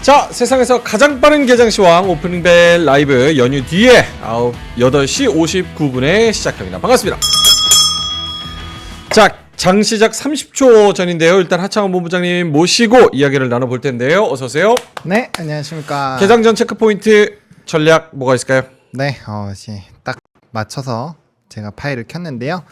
자, 세상에서 가장 빠른 개장시황 오프닝벨 라이브 연휴 뒤에 8시 59분에 시작합니다. 반갑습니다. 자, 장시작 30초 전인데요. 일단 하창원 본부장님 모시고 이야기를 나눠볼 텐데요. 어서오세요. 네, 안녕하십니까. 개장 전 체크포인트 전략 뭐가 있을까요? 네, 이제 딱 맞춰서 제가 파일을 켰는데요.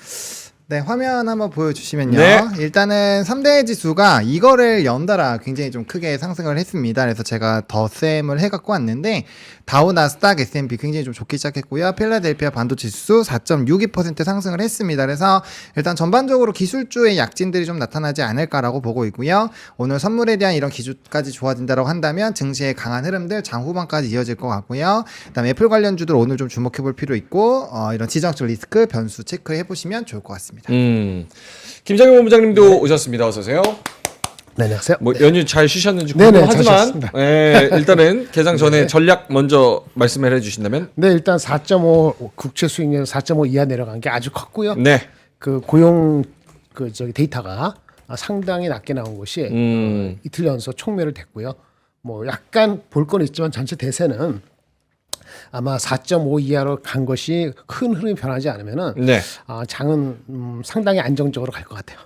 네, 화면 한번 보여주시면요. 네. 일단은 3대 지수가 이거를 연달아 굉장히 좀 크게 상승을 했습니다. 그래서 제가 덧셈을 해갖고 왔는데 다우, 나스닥, S&P 굉장히 좀 좋게 시작했고요. 필라델피아 반도체 지수 4.62% 상승을 했습니다. 그래서 일단 전반적으로 기술주의 약진들이 좀 나타나지 않을까라고 보고 있고요. 오늘 선물에 대한 이런 기준까지 좋아진다고 한다면 증시의 강한 흐름들 장 후반까지 이어질 것 같고요. 그다음에 애플 관련주들 오늘 좀 주목해볼 필요 있고 이런 지정학적 리스크 변수 체크해보시면 좋을 것 같습니다. 김정일 본부장님도 오셨습니다. 어서 오세요. 네, 안녕하세요. 뭐 연휴 잘 쉬셨는지 네네, 궁금하지만 일단은 개장 전에 전략 먼저 말씀을 해주신다면. 네, 일단 4.5 국채 수익률 4.5 이하 내려간 게 아주 컸고요. 네. 그 고용 데이터가 상당히 낮게 나온 것이 이틀 연속 촉매를 됐고요. 뭐 약간 볼 건 있지만 전체 대세는 아마 4.5 이하로 간 것이 큰 흐름이 변하지 않으면은 네. 장은 상당히 안정적으로 갈 것 같아요.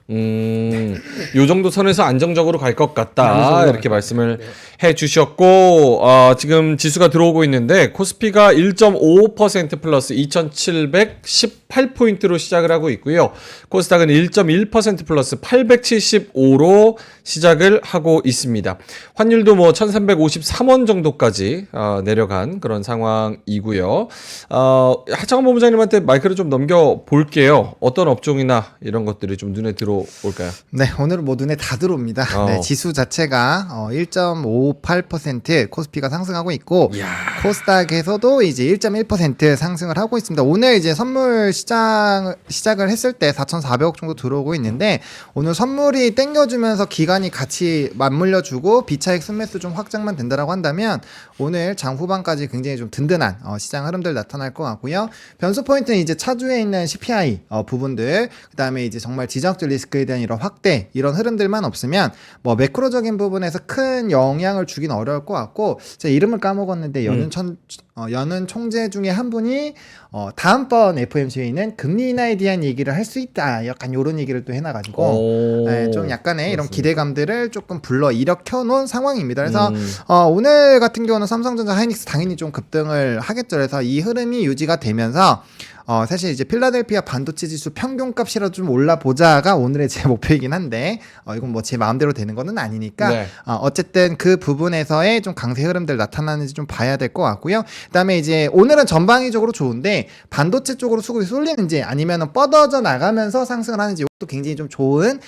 요 정도 선에서 안정적으로 갈 것 같다 이렇게 말씀을 해주셨고 지금 지수가 들어오고 있는데 코스피가 1.55% 플러스 2,718포인트로 시작을 하고 있고요. 코스닥은 1.1% 플러스 875로 시작을 하고 있습니다. 환율도 뭐 1,353원 정도까지 내려간 그런 상황이고요. 하창원 본부장님한테 마이크를 좀 넘겨 볼게요. 어떤 업종이나 이런 것들이 좀 눈에 들어올까요? 네, 오늘은 뭐 눈에 다 들어옵니다. 네, 지수 자체가 1.58% 코스피가 상승하고 있고 코스닥에서도 이제 1.1% 상승을 하고 있습니다. 오늘 이제 선물 시작을 했을 때 4,400억 정도 들어오고 있는데 오늘 선물이 땡겨주면서 기간이 같이 맞물려주고 비차익 순매수 좀 확장만 된다라고 한다면 오늘 장 후반까지 굉장히 좀 든든한 시장 흐름들 나타날 것 같고요. 변수 포인트는 이제 차주에 있는 CPI 부분들, 그다음에 이제 정말 지정학적 리스크에 대한 이런 확대 이런 흐름들만 없으면 뭐 매크로적인 부분에서 큰 영향을 주긴 어려울 것 같고 제가 이름을 까먹었는데 연은 총재 중에 한 분이 다음번 FOMC에는 금리 인하에 대한 얘기를 할 수 있다. 약간 이런 얘기를 또 해놔가지고 네, 좀 약간의 이런 기대감들을 조금 불러 일으켜 놓은 상황입니다. 그래서 오늘 같은 경우는 삼성전자, 하이닉스 당연히 좀 급등을 하겠죠. 그래서 이 흐름이 유지가 되면서 사실 이제 필라델피아 반도체 지수 평균값이라도 좀 올라보자가 오늘의 제 목표이긴 한데 이건 뭐 제 마음대로 되는 거는 아니니까 네. 어쨌든 그 부분에서의 좀 강세 흐름들 나타나는지 좀 봐야 될 것 같고요. 그다음에 이제 오늘은 전방위적으로 좋은데 반도체 쪽으로 수급이 쏠리는지 아니면 뻗어져 나가면서 상승을 하는지 이것도 굉장히 좀 좋은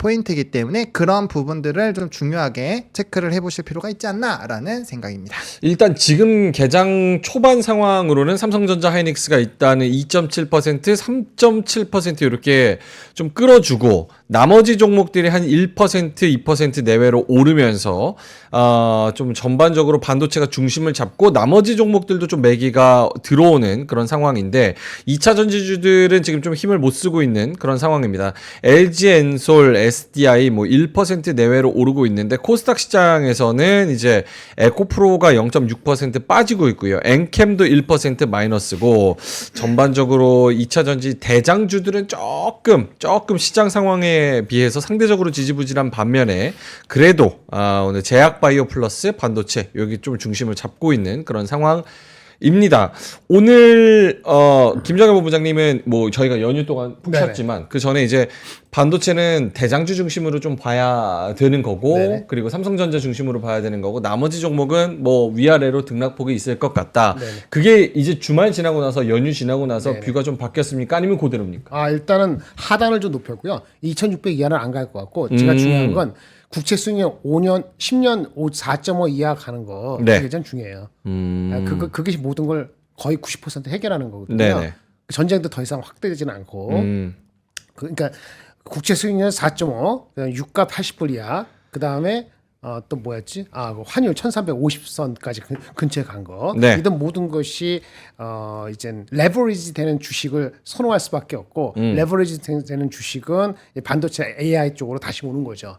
포인트이기 때문에 그런 부분들을 좀 중요하게 체크를 해보실 필요가 있지 않나라는 생각입니다. 일단 지금 개장 초반 상황으로는 삼성전자, 하이닉스가 일단은 2.7%, 3.7% 이렇게 좀 끌어주고 나머지 종목들이 한 1%, 2% 내외로 오르면서 좀 전반적으로 반도체가 중심을 잡고 나머지 종목들도 좀 매기가 들어오는 그런 상황인데 2차 전지주들은 지금 좀 힘을 못 쓰고 있는 그런 상황입니다. LG 엔솔, SDI 뭐 1% 내외로 오르고 있는데 코스닥 시장에서는 이제 에코프로가 0.6% 빠지고 있고요. 엔캠도 1% 마이너스고 전반적으로 2차 전지 대장주들은 조금 시장 상황에 비해서 상대적으로 지지부진한 반면에 그래도 오늘 제약바이오 플러스 반도체 여기 좀 중심을 잡고 있는 그런 상황입니다. 오늘 김정일 본부장님은 뭐 저희가 연휴 동안 푹 쉬었지만 그 전에 이제 반도체는 대장주 중심으로 좀 봐야 되는 거고 네네. 그리고 삼성전자 중심으로 봐야 되는 거고 나머지 종목은 뭐 위아래로 등락폭이 있을 것 같다. 네네. 그게 이제 주말 지나고 나서 연휴 지나고 나서 네네. 뷰가 좀 바뀌었습니까? 아니면 그대로입니까? 일단은 하단을 좀 높였고요. 2,600 이하는 안 갈 것 같고 제가 중요한 건 국채 수익률 5년, 10년 4.5 이하 가는 거 네. 그게 좀 중요해요. 그것이 모든 걸 거의 90% 해결하는 거거든요. 네네. 전쟁도 더 이상 확대되지는 않고 그러니까 국채 수익률 4.5, 그다음에 유가 80불 이하, 그 다음에 또 뭐였지? 그 환율 1350선까지 근처에 간 거. 네. 이런 모든 것이 이제 레버리지 되는 주식을 선호할 수밖에 없고 레버리지 되는 주식은 반도체 AI 쪽으로 다시 오는 거죠.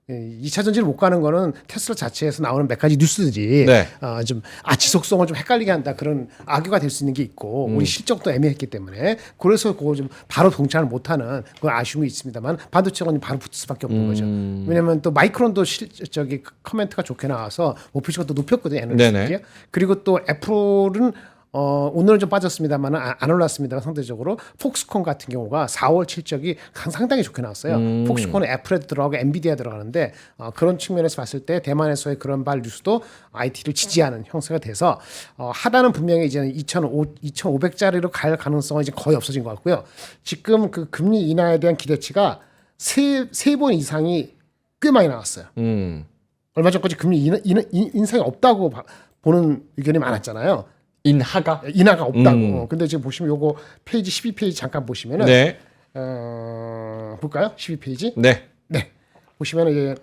2차 전지를 못 가는 거는 테슬라 자체에서 나오는 몇 가지 뉴스들이 네. 좀 지속성을 좀 헷갈리게 한다 그런 악유가 될 수 있는 게 있고 우리 실적도 애매했기 때문에 그래서 그거 좀 바로 동참을 못하는 그런 아쉬움이 있습니다만 반도체가 바로 붙을 수밖에 없는 거죠. 왜냐하면 또 마이크론도 저기 커멘트가 좋게 나와서 목표치가 또 높였거든요. 에너지. 그리고 또 애플은 오늘은 좀 빠졌습니다만 안 올랐습니다. 상대적으로 폭스콘 같은 경우가 4월 실적이 상당히 좋게 나왔어요. 폭스콘은 애플에도 들어가고 엔비디아 들어가는데 그런 측면에서 봤을 때 대만에서의 그런 발 뉴스도 IT를 지지하는 형태가 돼서 하단은 분명히 이제는 2,500짜리로 갈 가능성은 이제 거의 없어진 것 같고요. 지금 그 금리 인하에 대한 기대치가 세 번 이상이 꽤 많이 나왔어요. 얼마 전까지 금리 인상이 없다고 보는 의견이 많았잖아요. 인하가 없다고. 근데 지금 보시면 요거 페이지 12페이지 잠깐 보시면은 네. 볼까요? 12페이지. 네. 네. 보시면은 이제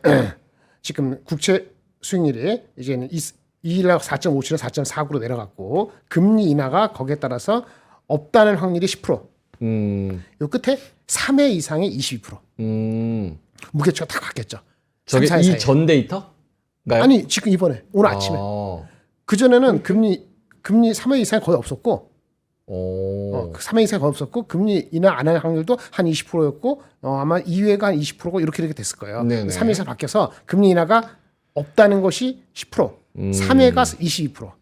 지금 국채 수익률이 이제는 2일날 4.57에서 4.49로 내려갔고 금리 인하가 거기에 따라서 없다는 확률이 10%. 요 끝에 3회 이상의 22%. 무게추가 다 바뀌었죠. 저게 이 전 데이터? 아니 지금 이번에 오늘 아침에. 그 전에는 금리 3회 이상이 거의 없었고, 3회 이상이 거의 없었고, 금리 인하 안 할 확률도 한 20%였고, 아마 2회가 한 20%고 이렇게 됐을 거예요. 3회 이상 바뀌어서 금리 인하가 없다는 것이 10%, 3회가 22%.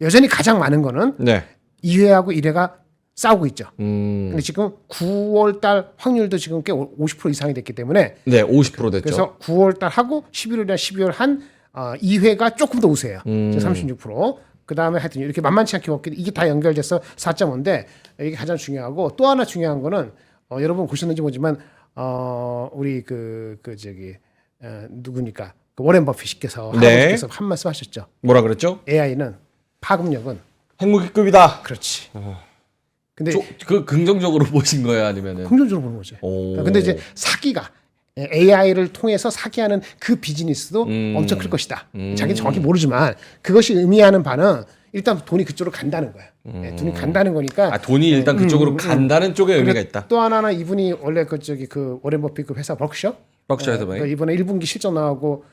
여전히 가장 많은 거는 2회하고 1회가 싸우고 있죠. 근데 지금 9월 달 확률도 지금 꽤 50% 이상이 됐기 때문에, 50% 됐죠. 그래서 9월 달 하고 11월이나 12월 한 2회가 조금 더 우세해요. 36%. 그 다음에 하여튼 이렇게 만만치 않게 먹기 이게 다 연결돼서 4.5인데 이게 가장 중요하고 또 하나 중요한 거는 여러분 보셨는지 모르지만 우리 누구니까 그 워렌 버핏께서 할아버지께서 한 말씀 하셨죠. 뭐라 그랬죠? AI는 파급력은 핵무기급이다. 그렇지. 근데 그 긍정적으로 보신 거예요, 아니면은? 긍정적으로 보는 거죠. 근데 이제 사기가 AI를 통해서 사기하는 그 비즈니스도 엄청 클 것이다. 자기는 정확히 모르지만 그것이 의미하는 바는 일단 돈이 그쪽으로 간다는 거야. 돈이 간다는 거니까. 돈이 일단 그쪽으로 간다는 쪽에 의미가 있다. 또 하나는 이분이 원래 그 워렌 버핏 그 회사 버크셔에서 이번에 1분기 실적 나오고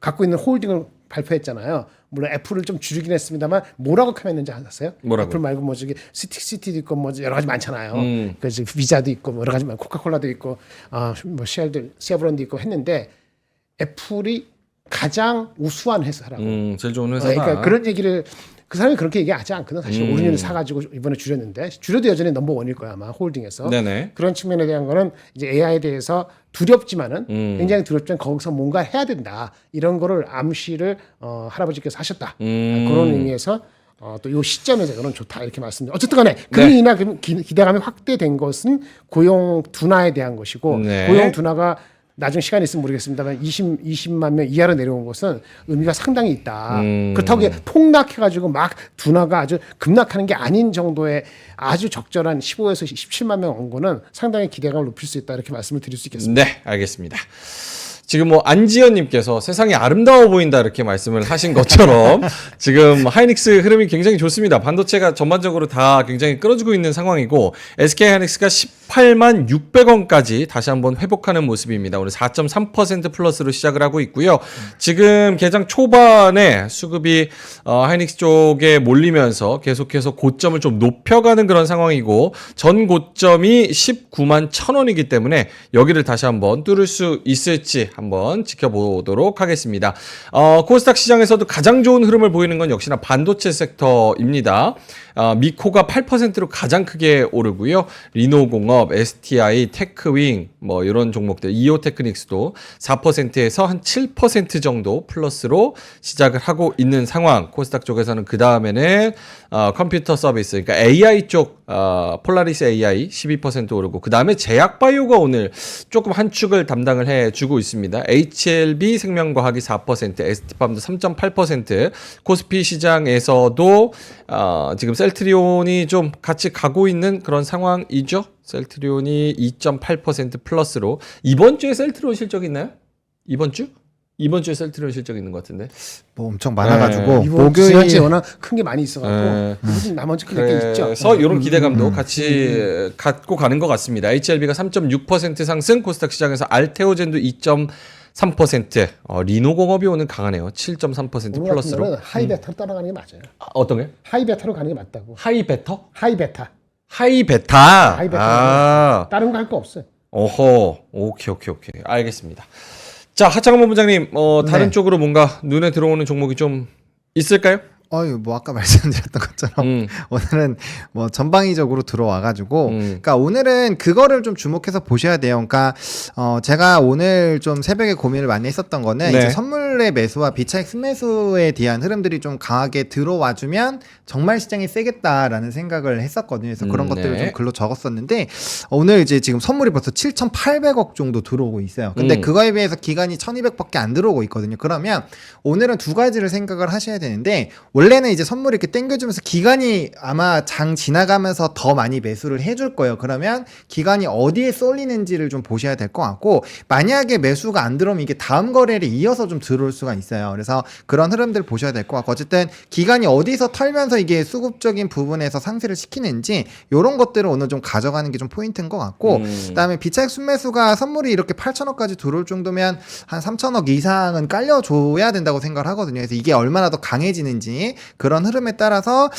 갖고 있는 홀딩을 발표했잖아요. 물론 애플을 좀 줄이긴 했습니다만 뭐라고 커했는지 아세요? 뭐라고? 애플 말고 스틱시티도 있고 여러 가지 많잖아요. 그래서 비자도 있고 여러 가지 코카콜라도 있고 쉐브론도 있고 했는데 애플이 가장 우수한 회사라고. 제일 좋은 회사다. 그러니까 그런 얘기를 그 사람이 그렇게 얘기하지 않거든. 사실 오르니를 사가지고 이번에 줄였는데 줄여도 여전히 넘버원일 거야 아마 홀딩에서. 네네. 그런 측면에 대한 거는 이제 AI에 대해서 두렵지만은 굉장히 두렵지만 거기서 뭔가 해야 된다 이런 거를 암시를 할아버지께서 하셨다. 그런 의미에서 또 이 시점에서 이런 좋다 이렇게 말씀드립니다. 어쨌든간에 금리 인하 기대감이 확대된 것은 고용 둔화에 대한 것이고 고용 둔화가 나중 시간이 있으면 모르겠습니다만 20만 명 이하로 내려온 것은 의미가 상당히 있다. 그렇다고 폭락해가지고 막 둔화가 아주 급락하는 게 아닌 정도의 아주 적절한 15에서 17만 명 온 거는 상당히 기대감을 높일 수 있다 이렇게 말씀을 드릴 수 있겠습니다. 네, 알겠습니다. 지금 안지연님께서 세상이 아름다워 보인다 이렇게 말씀을 하신 것처럼 지금 하이닉스 흐름이 굉장히 좋습니다. 반도체가 전반적으로 다 굉장히 끌어주고 있는 상황이고 SK 하이닉스가 18만 600원까지 다시 한번 회복하는 모습입니다. 오늘 4.3% 플러스로 시작을 하고 있고요. 지금 개장 초반에 수급이 하이닉스 쪽에 몰리면서 계속해서 고점을 좀 높여가는 그런 상황이고 전 고점이 19만 1,000원이기 때문에 여기를 다시 한번 뚫을 수 있을지 한번 지켜보도록 하겠습니다. 코스닥 시장에서도 가장 좋은 흐름을 보이는 건 역시나 반도체 섹터입니다. 미코가 8%로 가장 크게 오르고요. 리노공업, STI, 테크윙 이런 종목들, 이오테크닉스도 4%에서 한 7% 정도 플러스로 시작을 하고 있는 상황. 코스닥 쪽에서는 그 다음에는 컴퓨터 서비스, 그러니까 AI 쪽 폴라리스 AI 12% 오르고 그 다음에 제약바이오가 오늘 조금 한 축을 담당을 해주고 있습니다. HLB 생명과학이 4%, ST팜도 3.8%, 코스피 시장에서도 지금 셀트리온이 좀 같이 가고 있는 그런 상황이죠. 셀트리온이 2.8% 플러스로 이번 주에 셀트리온 실적 있나요? 이번 주? 이번 주에 셀트리온 실적 있는 것 같은데. 뭐 엄청 많아가지고 이번 지난주에 목요일 워낙 큰 게 많이 있어가지고 무슨 나머지 게 있죠. 그래서 이런 기대감도 같이 갖고 가는 것 같습니다. HLB가 3.6% 상승, 코스닥 시장에서 알테오젠도 2.3%, 리노공업이 오늘 강하네요. 7.3% 오늘 플러스로. 같은 하이베타로 따라가는 게 맞아요. 어떤 게? 하이베타로 가는 게 맞다고. 하이베터? 하이베타. 하이베타. 하이베타. 다른 거 할 거 없어요. 어허. 오케이. 알겠습니다. 자, 하창원 본부장님, 다른 네. 쪽으로 뭔가 눈에 들어오는 종목이 좀 있을까요? 뭐 아까 말씀드렸던 것처럼 오늘은 뭐 전방위적으로 들어와가지고, 그러니까 오늘은 그거를 좀 주목해서 보셔야 돼요. 그러니까 제가 오늘 좀 새벽에 고민을 많이 했었던 거는 네. 이제 선물의 매수와 비차익 순매수에 대한 흐름들이 좀 강하게 들어와주면 정말 시장이 세겠다라는 생각을 했었거든요. 그래서 그런 것들을 네. 좀 글로 적었었는데 오늘 이제 지금 선물이 벌써 7,800억 정도 들어오고 있어요. 근데 그거에 비해서 기간이 1,200밖에 안 들어오고 있거든요. 그러면 오늘은 두 가지를 생각을 하셔야 되는데, 원래는 이제 선물이 이렇게 땡겨주면서 기간이 아마 장 지나가면서 더 많이 매수를 해줄 거예요. 그러면 기간이 어디에 쏠리는지를 좀 보셔야 될 것 같고, 만약에 매수가 안 들어오면 이게 다음 거래를 이어서 좀 들어올 수가 있어요. 그래서 그런 흐름들 보셔야 될 것 같고, 어쨌든 기간이 어디서 털면서 이게 수급적인 부분에서 상쇄를 시키는지 이런 것들을 오늘 좀 가져가는 게 좀 포인트인 것 같고, 그다음에 비차익 순매수가 선물이 이렇게 8천억까지 들어올 정도면 한 3천억 이상은 깔려줘야 된다고 생각을 하거든요. 그래서 이게 얼마나 더 강해지는지 그런 흐름에 따라서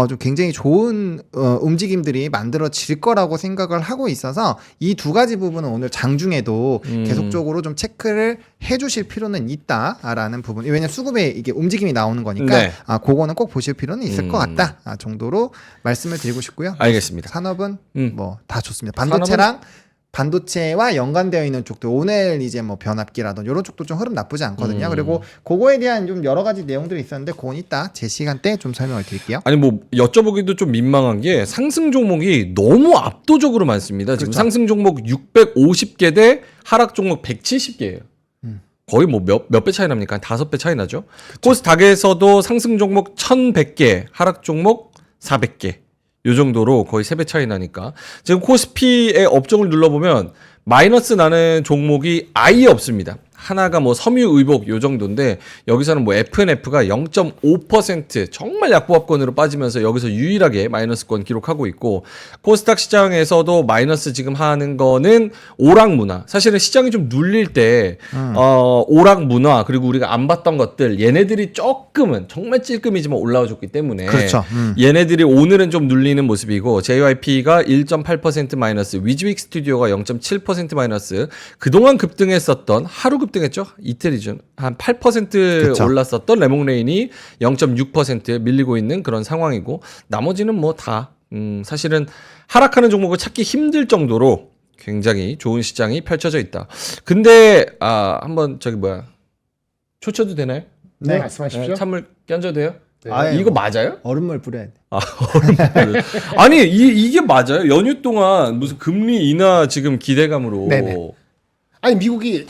좀 굉장히 좋은 움직임들이 만들어질 거라고 생각을 하고 있어서 이 두 가지 부분은 오늘 장중에도 계속적으로 좀 체크를 해주실 필요는 있다라는 부분. 왜냐면 수급에 이게 움직임이 나오는 거니까 네. 그거는 꼭 보실 필요는 있을 것 같다 정도로 말씀을 드리고 싶고요. 알겠습니다. 산업은 뭐 다 좋습니다. 반도체랑 반도체와 연관되어 있는 쪽도 오늘 이제 뭐 변압기라든지 이런 쪽도 좀 흐름 나쁘지 않거든요. 그리고 그거에 대한 좀 여러 가지 내용들이 있었는데 그건 이따 제 시간 때 좀 설명을 드릴게요. 아니 뭐 여쭤보기도 좀 민망한 게 상승 종목이 너무 압도적으로 많습니다. 지금 그렇죠. 상승 종목 650개 대 하락 종목 170개예요. 거의 뭐 몇 배 차이 납니까? 한 5배 차이 나죠. 코스닥에서도 상승 종목 1100개, 하락 종목 400개. 요 정도로 거의 3배 차이 나니까. 지금 코스피의 업종을 눌러보면 마이너스 나는 종목이 아예 없습니다. 하나가 뭐 섬유의복 요 정도인데 여기서는 뭐 FNF가 0.5% 정말 약보합권으로 빠지면서 여기서 유일하게 마이너스권 기록하고 있고, 코스닥 시장에서도 마이너스 지금 하는 거는 오락문화. 사실은 시장이 좀 눌릴 때 오락문화 그리고 우리가 안 봤던 것들 얘네들이 조금은 정말 찔끔이지만 올라와줬기 때문에 그렇죠. 얘네들이 오늘은 좀 눌리는 모습이고, JYP가 1.8% 마이너스, 위즈윅 스튜디오가 0.7% 마이너스, 그동안 급등했었던 하루 급등했죠? 이틀이죠. 한 8% 그쵸. 올랐었던 레몽레인이 0.6% 밀리고 있는 그런 상황이고, 나머지는 뭐 다 사실은 하락하는 종목을 찾기 힘들 정도로 굉장히 좋은 시장이 펼쳐져 있다. 근데 한번 초쳐도 되나요? 네, 말씀하십시오. 찬물 껴줘도 돼요? 아예 이거 맞아요? 얼음물 뿌려야 돼. 아니 이게 맞아요? 연휴 동안 무슨 금리 인하 지금 기대감으로 네네. 아니 미국이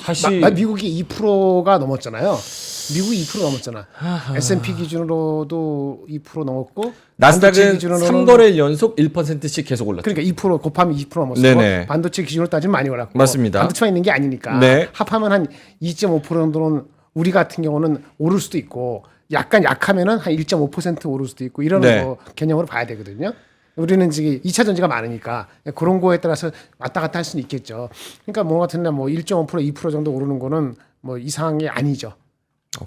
미국이 2%가 넘었잖아요. 미국이 2% 넘었잖아. S&P 기준으로도 2% 넘었고, 반도체 나스닥은 기준으로는 3거래일 연속 1%씩 계속 올랐죠. 그러니까 2% 곱하면 2% 넘었고, 네네. 반도체 기준으로 따지면 많이 올랐고, 맞습니다. 반도체만 있는 게 아니니까 네. 합하면 한 2.5% 정도는 우리 같은 경우는 오를 수도 있고, 약간 약하면은 한 1.5% 오를 수도 있고, 이런 네. 거 개념으로 봐야 되거든요. 우리는 지금 2차 전지가 많으니까 그런 거에 따라서 왔다 갔다 할 수는 있겠죠. 그러니까 뭐 같은 날 뭐 1.5% 2% 정도 오르는 거는 뭐 이상한 게 아니죠.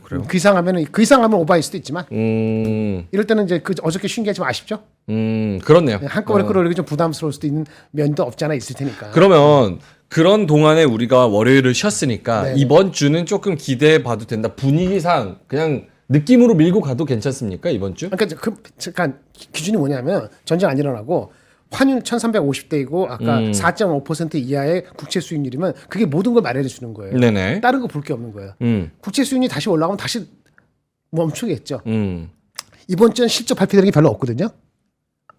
그래요? 그 이상 하면 오바일 수도 있지만, 이럴 때는 이제 어저께 쉰 게 좀 아쉽죠. 그렇네요. 한꺼번에 끌어올리기 좀 부담스러울 수도 있는 면도 없지 않아 있을 테니까. 그러면 그런 동안에 우리가 월요일을 쉬었으니까 네네. 이번 주는 조금 기대해 봐도 된다. 분위기상 그냥 느낌으로 밀고 가도 괜찮습니까, 이번 주? 그러니까 잠깐 기준이 뭐냐면 전쟁 안 일어나고 환율 1,350대이고 아까 4.5% 이하의 국채 수익률이면 그게 모든 걸 마련해 주는 거예요. 네네. 다른 거 볼 게 없는 거예요. 국채 수익률이 다시 올라가면 다시 멈추겠죠. 이번 주엔 실적 발표되는 게 별로 없거든요.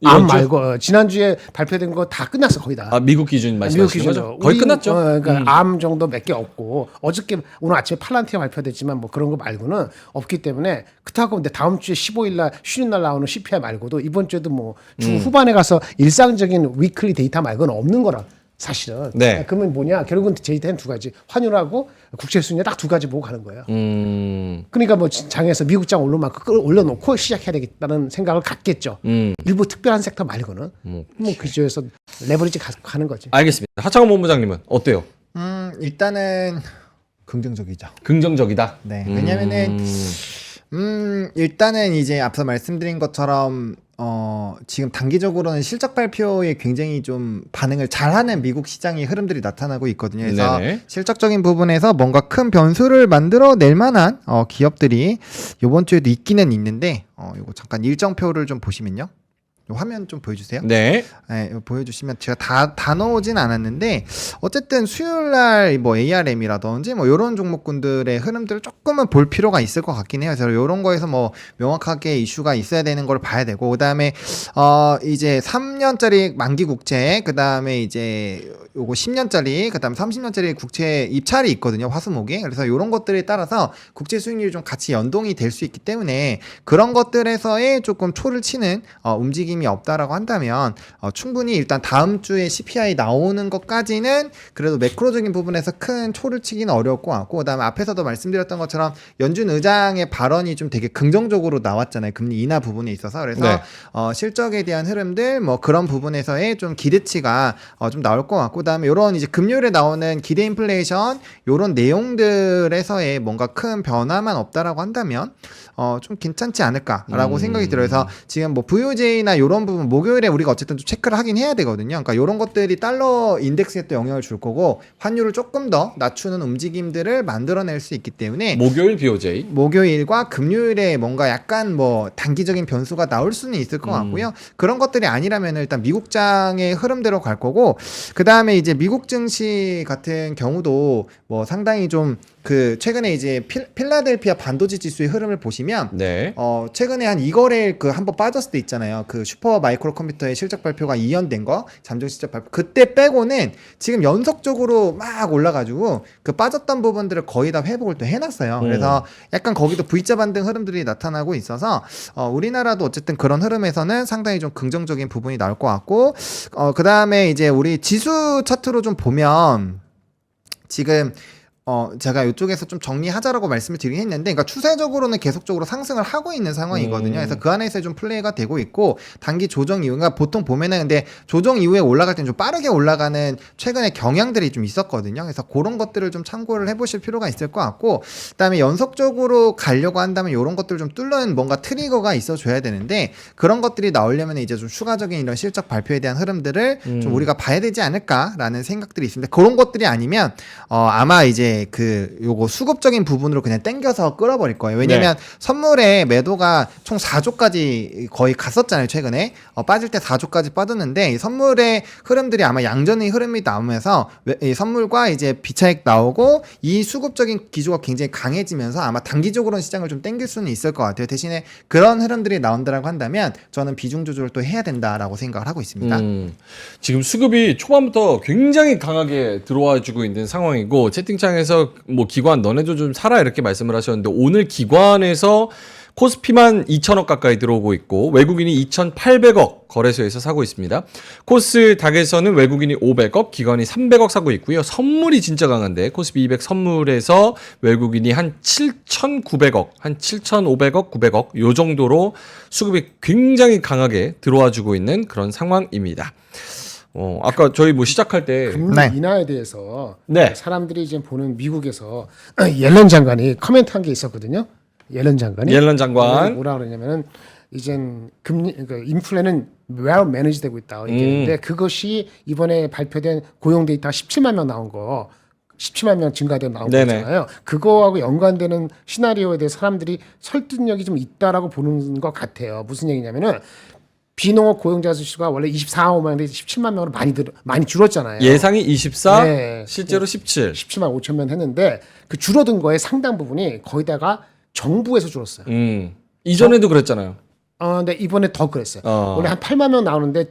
암 이번 주? 말고 지난주에 발표된 거 다 끝났어, 거의 다. 미국 기준 말씀하시는 거죠? 거의 끝났죠. 그러니까 암 정도 몇 개 없고, 어저께 오늘 아침에 팔란티아 발표됐지만 뭐 그런 거 말고는 없기 때문에, 그렇다고 근데 다음 주에 15일 날 쉬는 날 나오는 CPI 말고도 이번 주에도 뭐 주 후반에 가서 일상적인 위클리 데이터 말고는 없는 거라 사실은. 네. 그러면 뭐냐? 결국은 데이터는 두 가지. 환율하고 국채 수익률 딱 두 가지 보고 가는 거예요. 그러니까 뭐 장에서 미국 장 올려놓고 시작해야 되겠다는 생각을 갖겠죠. 일부 특별한 섹터 말고는 뭐 그저에서 레버리지 가는 거지. 알겠습니다. 하창원 본부장님은 어때요? 일단은 긍정적이죠. 긍정적이다. 네. 왜냐면은 일단은 이제 앞서 말씀드린 것처럼 지금 단기적으로는 실적 발표에 굉장히 좀 반응을 잘하는 미국 시장의 흐름들이 나타나고 있거든요. 그래서 네네. 실적적인 부분에서 뭔가 큰 변수를 만들어낼 만한 기업들이 이번 주에도 있기는 있는데 이거 잠깐 일정표를 좀 보시면요. 요 화면 좀 보여주세요. 네. 네, 이거 보여주시면 제가 다 넣어오진 않았는데 어쨌든 수요일날 뭐 ARM이라든지 뭐 이런 종목군들의 흐름들을 조금은 볼 필요가 있을 것 같긴 해요. 그래서 이런 거에서 뭐 명확하게 이슈가 있어야 되는 걸 봐야 되고 그다음에 이제 3년짜리 만기 국채 그다음에 이제 요거 10년짜리 그다음에 30년짜리 국채 입찰이 있거든요. 화수목에. 그래서 이런 것들에 따라서 국채 수익률이 좀 같이 연동이 될 수 있기 때문에 그런 것들에서의 조금 초를 치는 움직임이 없다라고 한다면 충분히 일단 다음 주에 CPI 나오는 것까지는 그래도 매크로적인 부분에서 큰 초를 치기는 어려울 것 같고 그다음에 앞에서도 말씀드렸던 것처럼 연준 의장의 발언이 좀 되게 긍정적으로 나왔잖아요. 금리 인하 부분에 있어서. 그래서 네. 실적에 대한 흐름들 뭐 그런 부분에서의 좀 기대치가 좀 나올 것 같고 그다음에 이런 이제 금요일에 나오는 기대 인플레이션 이런 내용들에서의 뭔가 큰 변화만 없다라고 한다면 좀 괜찮지 않을까라고 생각이 들어요. 그래서 지금 뭐 VOJ나 이런 부분 목요일에 우리가 어쨌든 좀 체크를 하긴 해야 되거든요. 그러니까 이런 것들이 달러 인덱스에 또 영향을 줄 거고 환율을 조금 더 낮추는 움직임들을 만들어낼 수 있기 때문에 목요일 BOJ. 목요일과 금요일에 뭔가 약간 뭐 단기적인 변수가 나올 수는 있을 것 같고요. 그런 것들이 아니라면 일단 미국장의 흐름대로 갈 거고 그 다음에 이제 미국 증시 같은 경우도 뭐 상당히 좀 그 최근에 이제 필라델피아 반도체 지수의 흐름을 보시면 네. 최근에 한 이거래 그 한번 빠졌을 때 있잖아요. 그 슈퍼 마이크로 컴퓨터의 실적 발표가 이연된 거 잠정 실적 발표 그때 빼고는 지금 연속적으로 막 올라가지고 그 빠졌던 부분들을 거의 다 회복을 또 해놨어요. 그래서 약간 거기도 V자 반등 흐름들이 나타나고 있어서 우리나라도 어쨌든 그런 흐름에서는 상당히 좀 긍정적인 부분이 나올 것 같고 그 다음에 이제 우리 지수 차트로 좀 보면 지금 제가 이쪽에서 좀 정리하자라고 말씀을 드리긴 했는데, 그러니까 추세적으로는 계속적으로 상승을 하고 있는 상황이거든요. 그래서 그 안에서 좀 플레이가 되고 있고, 단기 조정 이후가 보통 보면은 근데 조정 이후에 올라갈 때는 좀 빠르게 올라가는 최근에 경향들이 좀 있었거든요. 그래서 그런 것들을 좀 참고를 해보실 필요가 있을 것 같고, 그다음에 연속적으로 가려고 한다면 이런 것들을 좀 뚫는 뭔가 트리거가 있어줘야 되는데, 그런 것들이 나오려면 이제 좀 추가적인 이런 실적 발표에 대한 흐름들을 좀 우리가 봐야 되지 않을까라는 생각들이 있습니다. 그런 것들이 아니면 아마 이제 요거 수급적인 부분으로 그냥 땡겨서 끌어버릴 거예요. 왜냐면 선물의 매도가 총 4조까지 거의 갔었잖아요, 최근에. 빠질 때 4조까지 빠졌는데, 이 선물의 흐름들이 아마 양전의 흐름이 나오면서 이 선물과 이제 비차익 나오고 이 수급적인 기조가 굉장히 강해지면서 아마 단기적으로는 시장을 좀 땡길 수는 있을 것 같아요. 대신에 그런 흐름들이 나온다라고 한다면 저는 비중 조절을 또 해야 된다라고 생각을 하고 있습니다. 지금 수급이 초반부터 굉장히 강하게 들어와주고 있는 상황이고, 채팅창에서 뭐 기관 너네도 좀 사라 이렇게 말씀을 하셨는데, 오늘 기관에서 코스피만 2천억 가까이 들어오고 있고 외국인이 2,800억 거래소에서 사고 있습니다. 코스닥에서는 외국인이 500억, 기관이 300억 사고 있고요. 선물이 진짜 강한데 코스피 200 선물에서 외국인이 한 7,900억, 한 7,500억, 900억 요 정도로 수급이 굉장히 강하게 들어와주고 있는 그런 상황입니다. 아까 저희 뭐 시작할 때 금리 네. 인하에 대해서 네. 사람들이 이제 보는 미국에서 옐런 장관이 코멘트한 게 있었거든요. 옐런 장관이 뭐라 그러냐면은 이젠 금리 그러니까 인플레는 well managed 되고 있다. 근데 그것이 이번에 발표된 고용 데이터 17만 명 나온 거 17만 명 증가되어 나온 거잖아요. 그거하고 연관되는 시나리오에 대해 사람들이 설득력이 좀 있다라고 보는 것 같아요. 무슨 얘기냐면은 비농업 고용자 수가 원래 24만인데 17만 명으로 많이 줄었잖아요. 예상이 24, 네. 실제로 17. 17만 5천 명 했는데 그 줄어든 거에 상당 부분이 거의다가 정부에서 줄었어요. 이전에도 그랬잖아요. 근데 이번에 더 그랬어요. 원래 한 8만 명 나오는데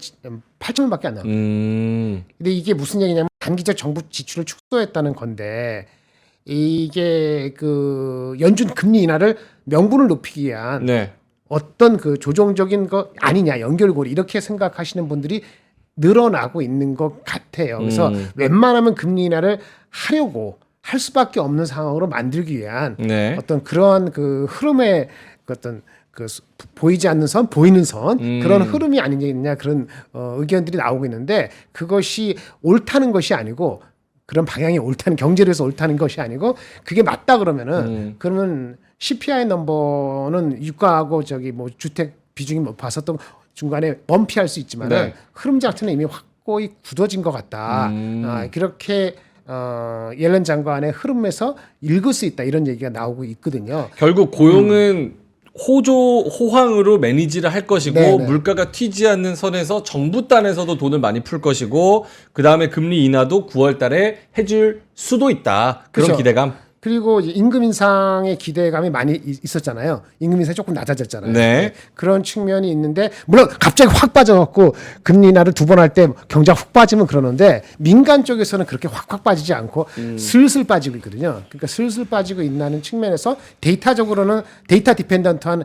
8천 명밖에 안 나와요. 근데 이게 무슨 얘기냐면 단기적 정부 지출을 축소했다는 건데 이게 그 연준 금리 인하를 명분을 높이기 위한 어떤 그 조정적인 거 아니냐 연결고리 이렇게 생각하시는 분들이 늘어나고 있는 것 같아요. 그래서 웬만하면 금리 인하를 하려고 할 수밖에 없는 상황으로 만들기 위한 네. 어떤 그러한 그 흐름의 그 어떤 그 보이지 않는 선, 보이는 선 그런 흐름이 아니냐 그런 의견들이 나오고 있는데 그것이 옳다는 것이 아니고 그런 방향이 옳다는 경제를 해서 옳다는 것이 아니고 그게 맞다 그러면은 그러면 CPI 넘버는 유가하고 저기 뭐 주택 비중이 뭐 봐서 또 중간에 범피할 수 있지만은 네. 흐름 자체는 이미 확고히 굳어진 것 같다. 그렇게 옐런 장관의 흐름에서 읽을 수 있다 이런 얘기가 나오고 있거든요. 결국 고용은 호황으로 매니지를 할 것이고 네네. 물가가 튀지 않는 선에서 정부 단에서도 돈을 많이 풀 것이고 그 다음에 금리 인하도 9월 달에 해줄 수도 있다. 그런 그렇죠. 기대감. 그리고 이제 임금 인상의 기대감이 많이 있었잖아요. 임금 인상이 조금 낮아졌잖아요. 네. 그런 측면이 있는데 물론 갑자기 확 빠져갖고 금리 인하를 2번 할 때 경제가 훅 빠지면 그러는데 민간 쪽에서는 그렇게 확 빠지지 않고 슬슬 빠지고 있거든요. 그러니까 슬슬 빠지고 있다는 측면에서 데이터적으로는 데이터 디펜던트한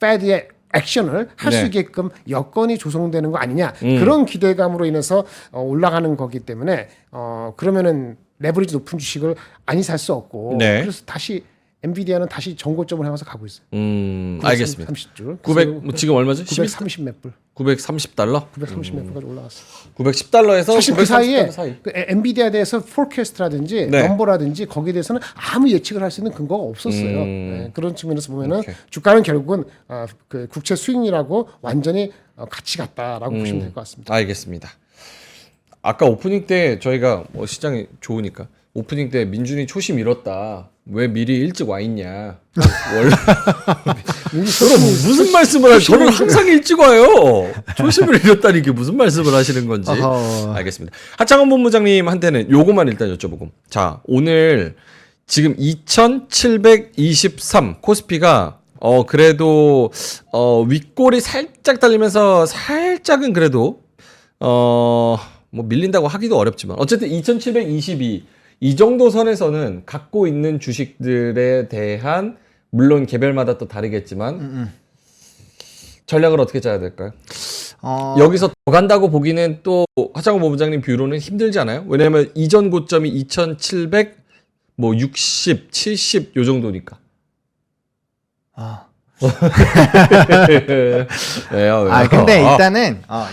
Fed의 액션을 할 수 네. 있게끔 여건이 조성되는 거 아니냐 그런 기대감으로 인해서 올라가는 거기 때문에 그러면은 레버리지 높은 주식을 아니 살 수 없고 네. 그래서 다시 엔비디아는 다시 정고점을 향해서 가고 있어요. 알겠습니다. 30줄. 900, 뭐 지금 얼마죠? 930 몇 불. 930달러? 930 몇 불까지 올라갔어. 910달러에서 사실 그 사이에 930달러 사이. 그 엔비디아에 대해서 포캐스트라든지 네. 넘버라든지 거기에 대해서는 아무 예측을 할 수 있는 근거가 없었어요. 네, 그런 측면에서 보면은 오케이. 주가는 결국은 그 국채 수익률하고 완전히 같이 갔다라고 보시면 될 것 같습니다. 알겠습니다. 아까 오프닝 때 저희가 뭐 시장이 좋으니까 오프닝 때 민준이 초심 잃었다. 왜 미리 일찍 와 있냐. 원래 저는 무슨 말씀을 하시 저는 항상 일찍 와요. 초심을 잃었다니 이게 무슨 말씀을 하시는 건지. 알겠습니다. 하창원 본부장님한테는 요거만 일단 여쭤보고. 자, 오늘 지금 2723 코스피가 그래도 윗골이 살짝 달리면서 살짝은 그래도 뭐 밀린다고 하기도 어렵지만 어쨌든 2722 이 정도 선에서는 갖고 있는 주식들에 대한 물론 개별마다 또 다르겠지만 전략을 어떻게 짜야 될까요? 여기서 더 간다고 보기는 또 하창원 본부장님 뷰로는 힘들지 않아요? 왜냐하면 이전 고점이 2700 뭐 60, 70 요 정도니까. 왜요? 근데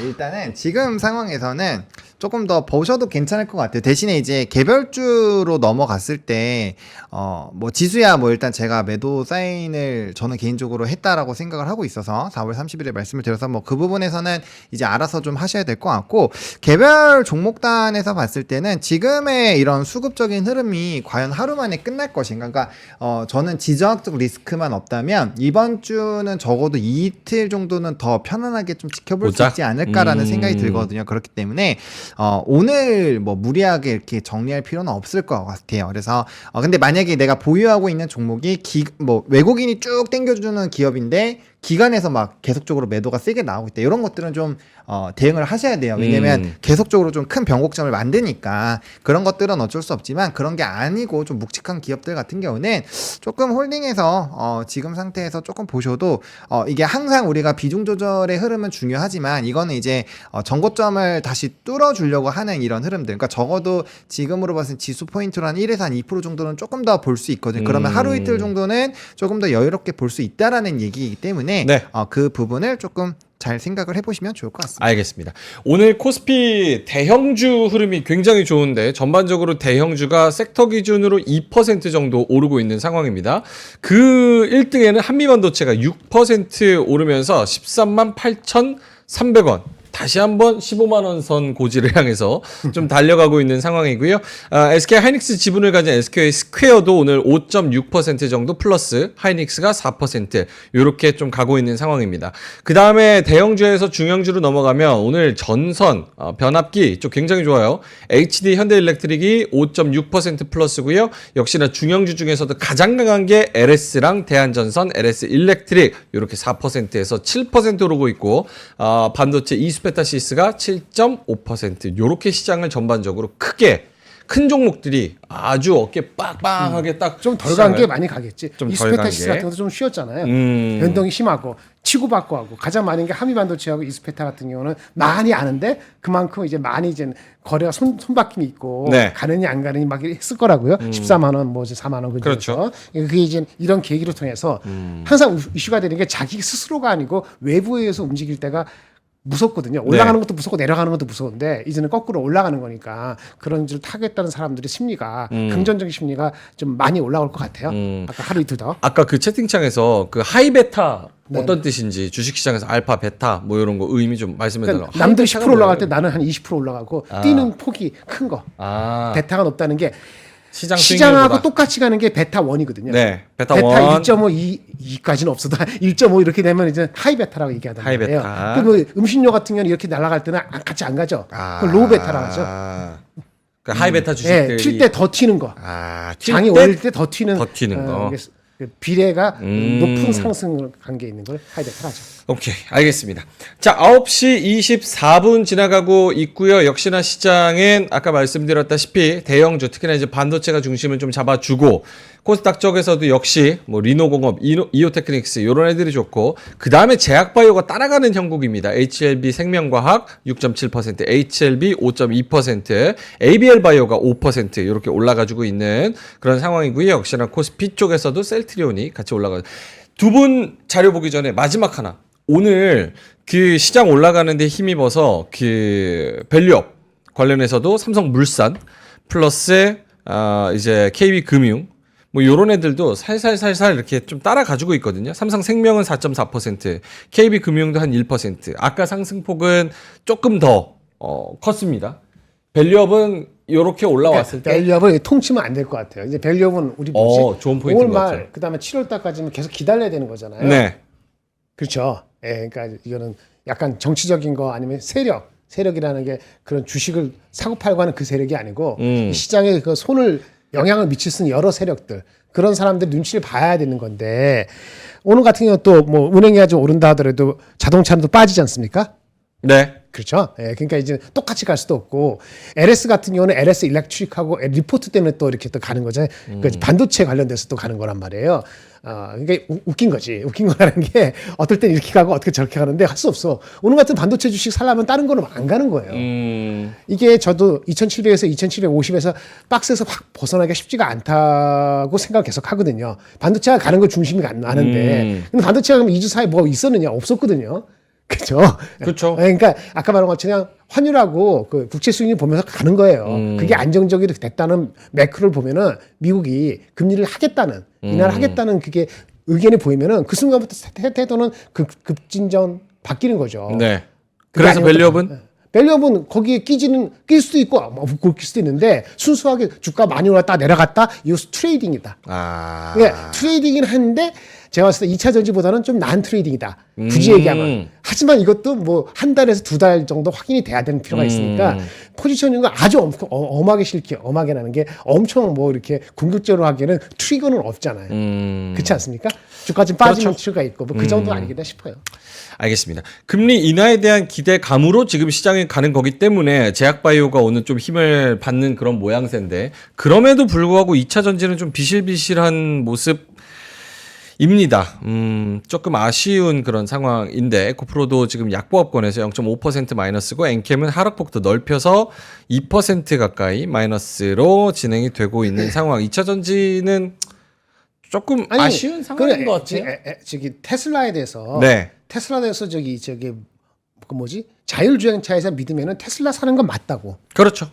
일단은 지금 상황에서는 조금 더 보셔도 괜찮을 것 같아요. 대신에 이제 개별주로 넘어갔을 때, 뭐 지수야 뭐 일단 제가 매도 사인을 저는 개인적으로 했다라고 생각을 하고 있어서 4월 30일에 말씀을 드려서 뭐 그 부분에서는 이제 알아서 좀 하셔야 될 것 같고, 개별 종목단에서 봤을 때는 지금의 이런 수급적인 흐름이 과연 하루 만에 끝날 것인가. 그러니까, 저는 지정학적 리스크만 없다면 이번 주는 적어도 이틀 정도는 더 편안하게 좀 지켜볼 수 있지 않을까라는 생각이 들거든요. 그렇기 때문에 오늘 뭐 무리하게 이렇게 정리할 필요는 없을 것 같아요. 그래서 근데 만약에 내가 보유하고 있는 종목이 뭐 외국인이 쭉 땡겨주는 기업인데 기관에서 막 계속적으로 매도가 세게 나오고 있다. 이런 것들은 좀 대응을 하셔야 돼요. 왜냐면 계속적으로 좀 큰 변곡점을 만드니까 그런 것들은 어쩔 수 없지만 그런 게 아니고 좀 묵직한 기업들 같은 경우는 조금 홀딩해서 지금 상태에서 조금 보셔도 이게 항상 우리가 비중 조절의 흐름은 중요하지만 이거는 이제 전고점을 다시 뚫어주려고 하는 이런 흐름들. 그러니까 적어도 지금으로 봤을 때 지수 포인트로 한 1에서 한 2% 정도는 조금 더 볼 수 있거든요. 그러면 하루 이틀 정도는 조금 더 여유롭게 볼 수 있다라는 얘기이기 때문에 네. 그 부분을 조금 잘 생각을 해보시면 좋을 것 같습니다. 알겠습니다. 오늘 코스피 대형주 흐름이 굉장히 좋은데 전반적으로 대형주가 섹터 기준으로 2% 정도 오르고 있는 상황입니다. 그 1등에는 한미반도체가 6% 오르면서 13만 8,300원. 다시 한번 15만 원 선 고지를 향해서 좀 달려가고 있는 상황이고요. SK 하이닉스 지분을 가진 SK 스퀘어도 오늘 5.6% 정도 플러스, 하이닉스가 4% 이렇게 좀 가고 있는 상황입니다. 그 다음에 대형주에서 중형주로 넘어가면 오늘 전선, 변압기 쪽 굉장히 좋아요. HD 현대일렉트릭이 5.6% 플러스고요. 역시나 중형주 중에서도 가장 강한 게 LS랑 대한전선, LS 일렉트릭 이렇게 4%에서 7% 오르고 있고 반도체 이수페타시스가 7.5% 이렇게 시장을 전반적으로 크게 큰 종목들이 아주 어깨 빡빡하게 딱 좀 덜 간 게 많이 가겠지. 좀덜 이스페타 간 시스 게. 같은 것도 좀 쉬었잖아요. 변동이 심하고 치고받고 하고 가장 많은 게 한미반도체하고 이스페타 같은 경우는 많이 아는데 그만큼 이제 많이 이제 거래가 손바뀜이 있고 네. 가느니 안 가느니 막 했을 거라고요. 14만 원, 뭐 이제 4만 원 그렇죠. 그게 이제 이런 계기를 통해서 항상 이슈가 되는 게 자기 스스로가 아니고 외부에 의해서 움직일 때가 무섭거든요. 올라가는 것도 무섭고 내려가는 것도 무서운데 이제는 거꾸로 올라가는 거니까 그런 줄 타겠다는 사람들의 심리가 긍정적인 심리가 좀 많이 올라올 것 같아요. 아까 하루 이틀 더. 아까 그 채팅창에서 그 하이베타 어떤 뜻인지 주식시장에서 알파, 베타 뭐 이런 거 의미 좀 말씀해 달라고. 그러니까 남들 10% 올라갈 때 나는 한 20% 올라가고 뛰는 폭이 큰 거. 베타가 높다는 게 시장하고 수익률보다. 똑같이 가는 게 베타 1이거든요. 네, 베타 1.5, 2까지는 없어도 1.5 이렇게 되면 이제 하이 베타라고 얘기하단 말이에요. 하이베타. 뭐 음식료 같은 경우는 이렇게 날아갈 때는 같이 안 가죠. 그걸 로우 베타라고 하죠. 그 하이베타 주식들이 튈 때 더 튀는 거. 튈 장이 때 올릴 때 더 튀는 거. 그 비례가 높은 상승 관계에 있는 걸 하이 베타라죠. 오케이, 알겠습니다. 자, 9시 24분 지나가고 있고요. 역시나 시장은 아까 말씀드렸다시피 대형주, 특히나 이제 반도체가 중심을 좀 잡아주고 코스닥 쪽에서도 역시 뭐 리노공업, 이오테크닉스 이런 애들이 좋고 그 다음에 제약바이오가 따라가는 형국입니다. HLB 생명과학 6.7%, HLB 5.2%, ABL바이오가 5% 이렇게 올라가지고 있는 그런 상황이고요. 역시나 코스피 쪽에서도 셀트리온이 같이 올라가요. 두 분 자료 보기 전에 마지막 하나. 오늘 그 시장 올라가는데 힘입어서 그 밸류업 관련해서도 삼성물산 플러스 이제 KB금융 뭐 요런 애들도 살살살살 이렇게 좀 따라가지고 있거든요. 삼성생명은 4.4%, KB금융도 한 1%. 아까 상승폭은 조금 더 컸습니다. 밸류업은 요렇게 올라왔을 때 밸류업을 통치면 안 될 것 같아요. 이제 밸류업은 우리 뭐지? 좋은 포인트인 5월 것 같아요. 말 그다음에 7월 달까지는 계속 기다려야 되는 거잖아요. 네. 그렇죠. 예, 그러니까 이거는 약간 정치적인 거 아니면 세력이라는 게 그런 주식을 사고 팔고 하는 그 세력이 아니고 이 시장에 그 손을 영향을 미칠 수 있는 여러 세력들 그런 사람들 눈치를 봐야 되는 건데 오늘 같은 경우 또 뭐 은행이 좀 오른다 하더라도 자동차는 또 빠지지 않습니까? 네. 그렇죠. 예, 그러니까 이제 똑같이 갈 수도 없고 LS 같은 경우는 LS 일렉트릭하고 리포트 때문에 또 이렇게 또 가는 거잖아요. 그 반도체 관련돼서 또 가는 거란 말이에요. 그러니까 웃긴 거지. 웃긴 거라는 게 어떨 땐 이렇게 가고 어떻게 저렇게 가는데 할 수 없어. 오늘 같은 반도체 주식 살려면 다른 거는 안 가는 거예요. 이게 저도 2700에서 2750에서 박스에서 확 벗어나기가 쉽지가 않다고 생각 계속 하거든요. 반도체가 가는 거 중심이 아는데 근데 반도체가 그럼 2주 사이에 뭐가 있었느냐? 없었거든요. 그죠? 그렇죠. 그러니까 아까 말한 것처럼 환율하고 그 국채 수익률 보면서 가는 거예요. 그게 안정적이 됐다는 매크로를 보면은 미국이 금리를 하겠다는 인하를 하겠다는 그게 의견이 보이면은 그 순간부터 태도는 급진전 바뀌는 거죠. 네. 그래서 밸류업은 밸류업은 거기에 낄 수도 있고 낄 수도 있는데 순수하게 주가 많이 올랐다 내려갔다 이거 트레이딩이다. 그러니까 트레이딩은 하는데 제가 봤을 때 2차 전지보다는 좀 난 트레이딩이다. 굳이 얘기하면. 하지만 이것도 뭐 한 달에서 두 달 정도 확인이 돼야 되는 필요가 있으니까 포지셔닝은 아주 엄하게 엄하게 나는 게 엄청 뭐 이렇게 궁극적으로 하기에는 트리거는 없잖아요. 그렇지 않습니까? 주가 좀 빠지는 트리거가 있고 뭐 그 정도 아니겠다 싶어요. 알겠습니다. 금리 인하에 대한 기대감으로 지금 시장에 가는 거기 때문에 제약바이오가 오늘 좀 힘을 받는 그런 모양새인데 그럼에도 불구하고 2차 전지는 좀 비실비실한 모습입니다. 조금 아쉬운 그런 상황인데 에코프로도 지금 약보합권에서 0.5% 마이너스고 엔캠은 하락폭도 넓혀서 2% 가까이 마이너스로 진행이 되고 있는 상황. 2차 전지는 조금 아쉬운 상황인 것 같아요. 저기 테슬라에 대해서 네. 테슬라에 대해서 저기 그 뭐지 자율주행차에서 믿으면은 테슬라 사는 건 맞다고. 그렇죠.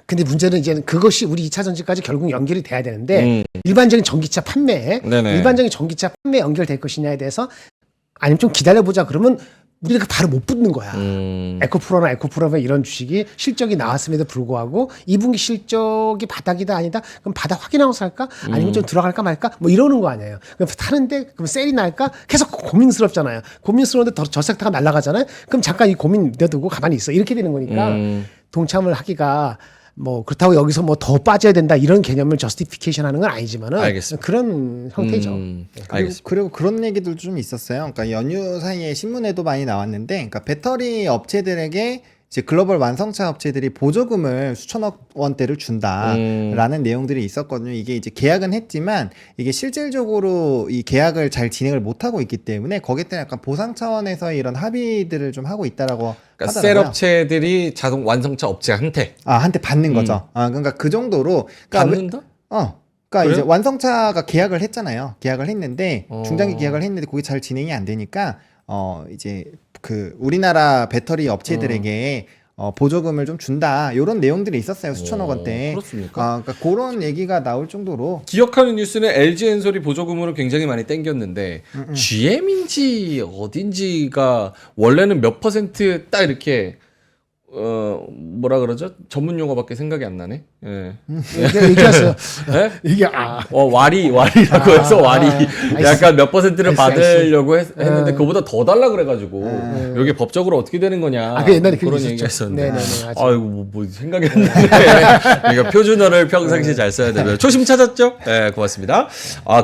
근데 문제는 이제는 그것이 우리 2차 전지까지 결국 연결이 돼야 되는데 일반적인 전기차 판매, 네네. 일반적인 전기차 판매 연결될 것이냐에 대해서 아니면 좀 기다려보자 그러면 우리가 바로 못 붙는 거야. 에코프로나 에코프로바 이런 주식이 실적이 나왔음에도 불구하고 2분기 실적이 바닥이다 아니다? 그럼 바닥 확인하고 살까? 아니면 좀 들어갈까 말까? 뭐 이러는 거 아니에요. 그럼 타는데 그럼 셀이 날까? 계속 고민스럽잖아요. 고민스러운데 저 섹터가 날아가잖아요. 그럼 잠깐 이 고민 내두고 가만히 있어. 이렇게 되는 거니까 동참을 하기가 뭐 그렇다고 여기서 뭐 더 빠져야 된다 이런 개념을 저스티피케이션 하는 건 아니지만은 알겠습니다. 그런 형태죠. 알겠습니다. 그리고 그런 얘기들도 좀 있었어요. 그러니까 연휴 사이에 신문에도 많이 나왔는데, 그러니까 배터리 업체들에게 이제 글로벌 완성차 업체들이 보조금을 수천억 원대를 준다라는 내용들이 있었거든요. 이게 이제 계약은 했지만 이게 실질적으로 이 계약을 잘 진행을 못 하고 있기 때문에 거기에 따른 약간 보상 차원에서 이런 합의들을 좀 하고 있다라고 그러니까 하더라고요. 셀 업체들이 자동 완성차 업체한테 한테 받는 거죠. 그러니까 그 정도로 그러니까 받는다? 그러니까 그래요? 이제 완성차가 계약을 했잖아요. 계약을 했는데 어. 중장기 계약을 했는데 그게 잘 진행이 안 되니까 이제 그 우리나라 배터리 업체들에게 보조금을 좀 준다 이런 내용들이 있었어요. 수천억 원대. 그렇습니까? 그러니까 그런 얘기가 나올 정도로 기억하는 뉴스는 LG 엔솔이 보조금으로 굉장히 많이 땡겼는데 GM인지 어딘지가 원래는 몇 퍼센트 딱 이렇게 뭐라 그러죠? 전문 용어밖에 생각이 안 나네. 예. 얘기하세요. 예? 이게 와리라고 해서 와리. 약간 몇 퍼센트를 I see. 받으려고 했는데 그거보다 더 달라 그래가지고 여기 법적으로 어떻게 되는 거냐. 그 옛날에 그런 있었죠. 얘기가 있었는데. 네네네. 아직. 아이고 뭐 생각이 안 나네. 그러니까 표준어를 평상시에 잘 써야 되고요. 초심 찾았죠? 네, 고맙습니다.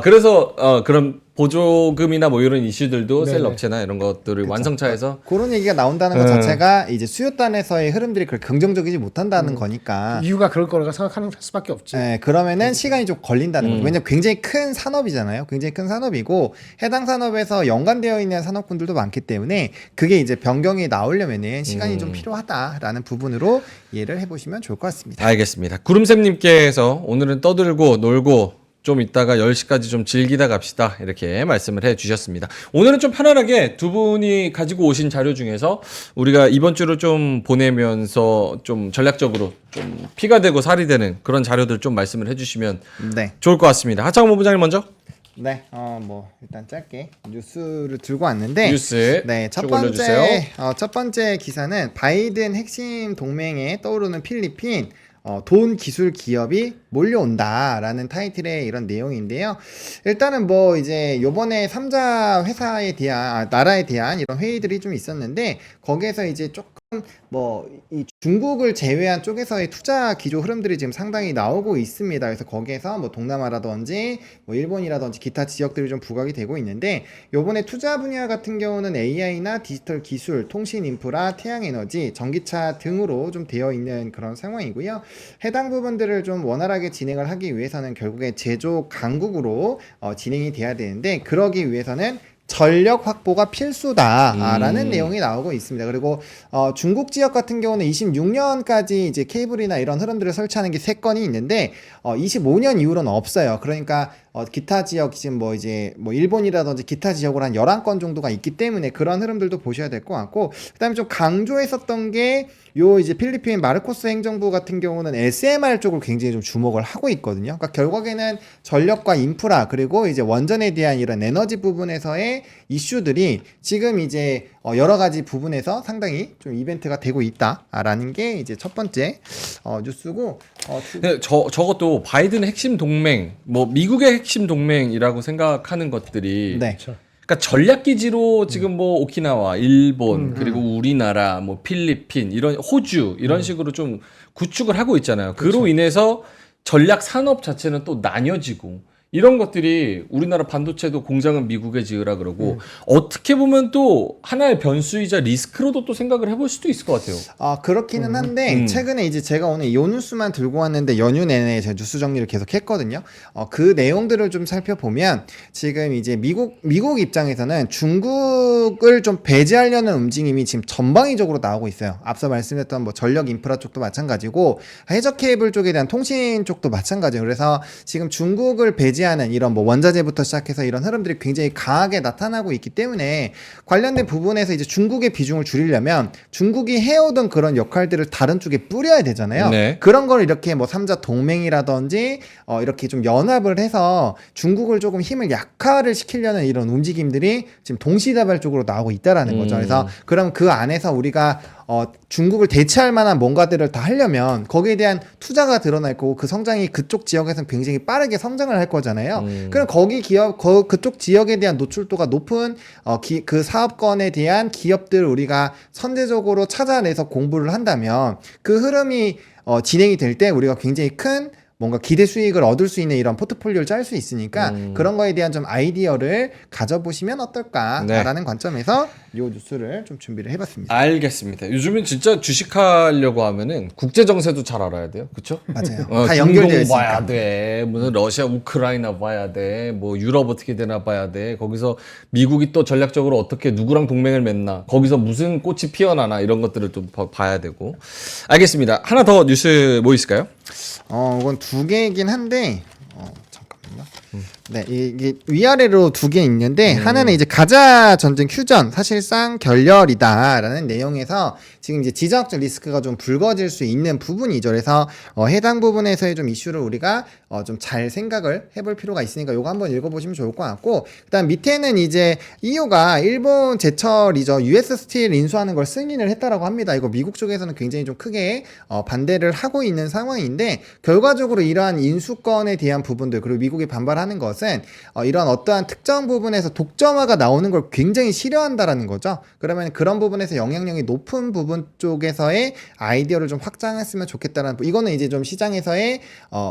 그래서 그럼 보조금이나 뭐 이런 이슈들도 네네. 셀 업체나 이런 것들을 완성차에서 그런 얘기가 나온다는 것 자체가 이제 수요단에서의 흐름들이 그렇게 긍정적이지 못한다는 거니까. 이유가 그럴 거라고 생각하는 수밖에 없지. 네, 그러면은 시간이 좀 걸린다는 거죠. 왜냐면 굉장히 큰 산업이잖아요. 굉장히 큰 산업이고 해당 산업에서 연관되어 있는 산업군들도 많기 때문에 그게 이제 변경이 나오려면은 시간이 좀 필요하다라는 부분으로 이해를 해보시면 좋을 것 같습니다. 알겠습니다. 구름샘님께서 오늘은 떠들고 놀고 좀 이따가 10시까지 좀 즐기다 갑시다. 이렇게 말씀을 해 주셨습니다. 오늘은 좀 편안하게 두 분이 가지고 오신 자료 중에서 우리가 이번 주를 좀 보내면서 좀 전략적으로 좀 피가 되고 살이 되는 그런 자료들 좀 말씀을 해 주시면 네. 좋을 것 같습니다. 하창원 본부장님 먼저. 네, 뭐 일단 짧게 뉴스를 들고 왔는데 뉴스 네, 쭉 올려주세요. 첫 번째 기사는 바이든 핵심 동맹에 떠오르는 필리핀 돈 기술 기업이 몰려온다라는 타이틀의 이런 내용인데요. 일단은 뭐 이제 요번에 3자 회사에 대한 나라에 대한 이런 회의들이 좀 있었는데 거기에서 이제 조금 뭐 이 중국을 제외한 쪽에서의 투자 기조 흐름들이 지금 상당히 나오고 있습니다. 그래서 거기에서 뭐 동남아라든지 뭐 일본이라든지 기타 지역들이 좀 부각이 되고 있는데 요번에 투자 분야 같은 경우는 AI나 디지털 기술, 통신 인프라, 태양 에너지, 전기차 등으로 좀 되어 있는 그런 상황이고요. 해당 부분들을 좀 원활하게 진행을 하기 위해서는 결국에 제조 강국으로 진행이 돼야 되는데 그러기 위해서는 전력 확보가 필수다라는 내용이 나오고 있습니다. 그리고 중국 지역 같은 경우는 26년까지 이제 케이블이나 이런 흐름들을 설치하는 게 3건이 있는데 25년 이후로는 없어요. 그러니까 기타 지역 지금 뭐 이제 뭐 일본이라든지 기타 지역으로 한 11건 정도가 있기 때문에 그런 흐름들도 보셔야 될 것 같고 그다음에 좀 강조했었던 게 요 이제 필리핀 마르코스 행정부 같은 경우는 SMR 쪽을 굉장히 좀 주목을 하고 있거든요. 그러니까 결국에는 전력과 인프라 그리고 이제 원전에 대한 이런 에너지 부분에서의 이슈들이 지금 이제 여러 가지 부분에서 상당히 좀 이벤트가 되고 있다라는 게 이제 첫 번째 뉴스고 근데 저것도 바이든 핵심 동맹, 뭐 미국의 핵심 동맹이라고 생각하는 것들이 네. 그러니까 전략 기지로 지금 뭐 오키나와, 일본, 그리고 우리나라, 뭐 필리핀, 이런 호주 이런 식으로 좀 구축을 하고 있잖아요. 그로 인해서 전략 산업 자체는 또 나뉘어지고 이런 것들이 우리나라 반도체도 공장은 미국에 지으라 그러고 어떻게 보면 또 하나의 변수이자 리스크로도 또 생각을 해볼 수도 있을 것 같아요. 그렇기는 한데 최근에 이제 제가 오늘 요 뉴스만 들고 왔는데 연휴 내내 제가 뉴스 정리를 계속 했거든요. 그 내용들을 좀 살펴보면 지금 이제 미국 입장에서는 중국을 좀 배제하려는 움직임이 지금 전방위적으로 나오고 있어요. 앞서 말씀했던 뭐 전력 인프라 쪽도 마찬가지고 해저 케이블 쪽에 대한 통신 쪽도 마찬가지예요. 그래서 지금 중국을 배제하는 이런 뭐 원자재부터 시작해서 이런 흐름들이 굉장히 강하게 나타나고 있기 때문에 관련된 부분에서 이제 중국의 비중을 줄이려면 중국이 해오던 그런 역할들을 다른 쪽에 뿌려야 되잖아요. 네. 그런 걸 이렇게 뭐 3자 동맹이라든지 이렇게 좀 연합을 해서 중국을 조금 힘을 약화를 시키려는 이런 움직임들이 지금 동시다발적으로 나오고 있다라는 거죠. 그래서 그럼 그 안에서 우리가 중국을 대체할 만한 뭔가들을 다 하려면 거기에 대한 투자가 드러날 거고 그 성장이 그쪽 지역에서는 굉장히 빠르게 성장을 할 거잖아요. 그럼 거기 기업, 그쪽 지역에 대한 노출도가 높은 그 사업권에 대한 기업들을 우리가 선제적으로 찾아내서 공부를 한다면 그 흐름이 진행이 될 때 우리가 굉장히 큰 뭔가 기대 수익을 얻을 수 있는 이런 포트폴리오를 짤 수 있으니까 그런 거에 대한 좀 아이디어를 가져보시면 어떨까라는 관점에서 이 뉴스를 좀 준비를 해봤습니다. 알겠습니다. 요즘은 진짜 주식하려고 하면은 국제 정세도 잘 알아야 돼요, 그렇죠? 맞아요. 다 연결되어 중동 봐야 있으니까. 돼, 무슨 러시아, 우크라이나 봐야 돼, 뭐 유럽 어떻게 되나 봐야 돼. 거기서 미국이 또 전략적으로 어떻게 누구랑 동맹을 맺나, 거기서 무슨 꽃이 피어나나 이런 것들을 좀 봐야 되고. 알겠습니다. 하나 더 뉴스 뭐 있을까요? 이건 두 개이긴 한데, 잠깐만요. 네, 이게 위아래로 두 개 있는데, 하나는 이제 가자 전쟁 휴전, 사실상 결렬이다라는 내용에서 지금 이제 지정학적 리스크가 좀 불거질 수 있는 부분이죠. 그래서 해당 부분에서의 좀 이슈를 우리가 좀 잘 생각을 해볼 필요가 있으니까 요거 한번 읽어보시면 좋을 것 같고, 그다음 밑에는 이제 EU가 일본 제철이죠. US 스틸 인수하는 걸 승인을 했다라고 합니다. 이거 미국 쪽에서는 굉장히 좀 크게 반대를 하고 있는 상황인데, 결과적으로 이러한 인수권에 대한 부분들, 그리고 미국이 반발하는 것은 이런 어떠한 특정 부분에서 독점화가 나오는 걸 굉장히 싫어한다라는 거죠. 그러면 그런 부분에서 영향력이 높은 부분 쪽에서의 아이디어를 좀 확장했으면 좋겠다라는, 이거는 이제 좀 시장에서의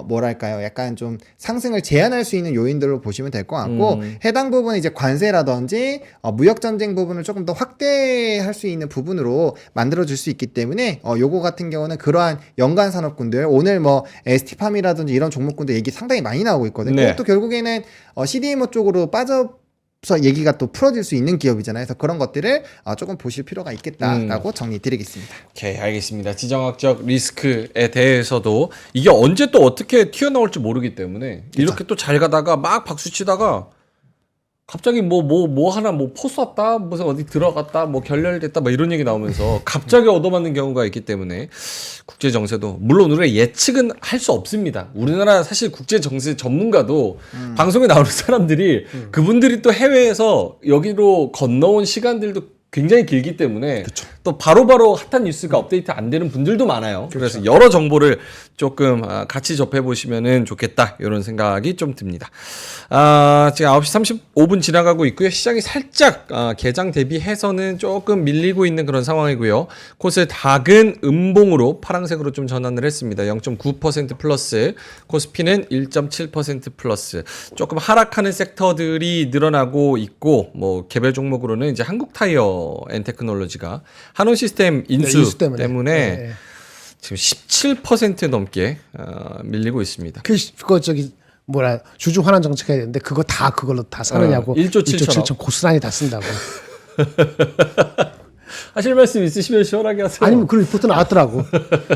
뭐랄까요, 약간 좀 상승을 제한할 수 있는 요인들로 보시면 될 것 같고, 해당 부분은 이제 관세라든지 무역 전쟁 부분을 조금 더 확대할 수 있는 부분으로 만들어줄 수 있기 때문에 요거 같은 경우는 그러한 연관 산업군들, 오늘 뭐 ST팜이라든지 이런 종목군들 얘기 상당히 많이 나오고 있거든요. 네. 그것도 결국에는 CDMO 쪽으로 빠져서 얘기가 또 풀어질 수 있는 기업이잖아요. 그래서 그런 것들을 조금 보실 필요가 있겠다라고 정리 드리겠습니다. 오케이, 알겠습니다. 지정학적 리스크에 대해서도 이게 언제 또 어떻게 튀어나올지 모르기 때문에 이렇게 또 잘 가다가 막 박수 치다가 갑자기 뭐 하나 뭐 포쐈다, 무슨 어디 들어갔다, 뭐 결렬됐다, 뭐 이런 얘기 나오면서 갑자기 얻어맞는 경우가 있기 때문에 국제 정세도 물론 우리가 예측은 할 수 없습니다. 우리나라 사실 국제 정세 전문가도 방송에 나오는 사람들이 그분들이 또 해외에서 여기로 건너온 시간들도 굉장히 길기 때문에 또 바로바로 핫한 뉴스가 업데이트 안 되는 분들도 많아요. 그래서 여러 정보를 조금 같이 접해보시면 좋겠다, 이런 생각이 좀 듭니다. 지금 9시 35분 지나가고 있고요. 시장이 살짝 개장 대비해서는 조금 밀리고 있는 그런 상황이고요. 코스닥은 음봉으로 파란색으로 좀 전환을 했습니다. 0.9% 플러스, 코스피는 1.7% 플러스. 조금 하락하는 섹터들이 늘어나고 있고, 뭐 개별 종목으로는 이제 한국타이어 앤테크놀로지가 한원 시스템 인수 때문에 지금 17% 넘게 밀리고 있습니다. 그거 저기 뭐라 주주 환원 정책 해야 되는데 그걸로 다 사느냐고. 1조 7천 고스란히 다 쓴다고. 하실 말씀 있으시면 시원하게 하세요. 아니면 그 리포트 나왔더라고.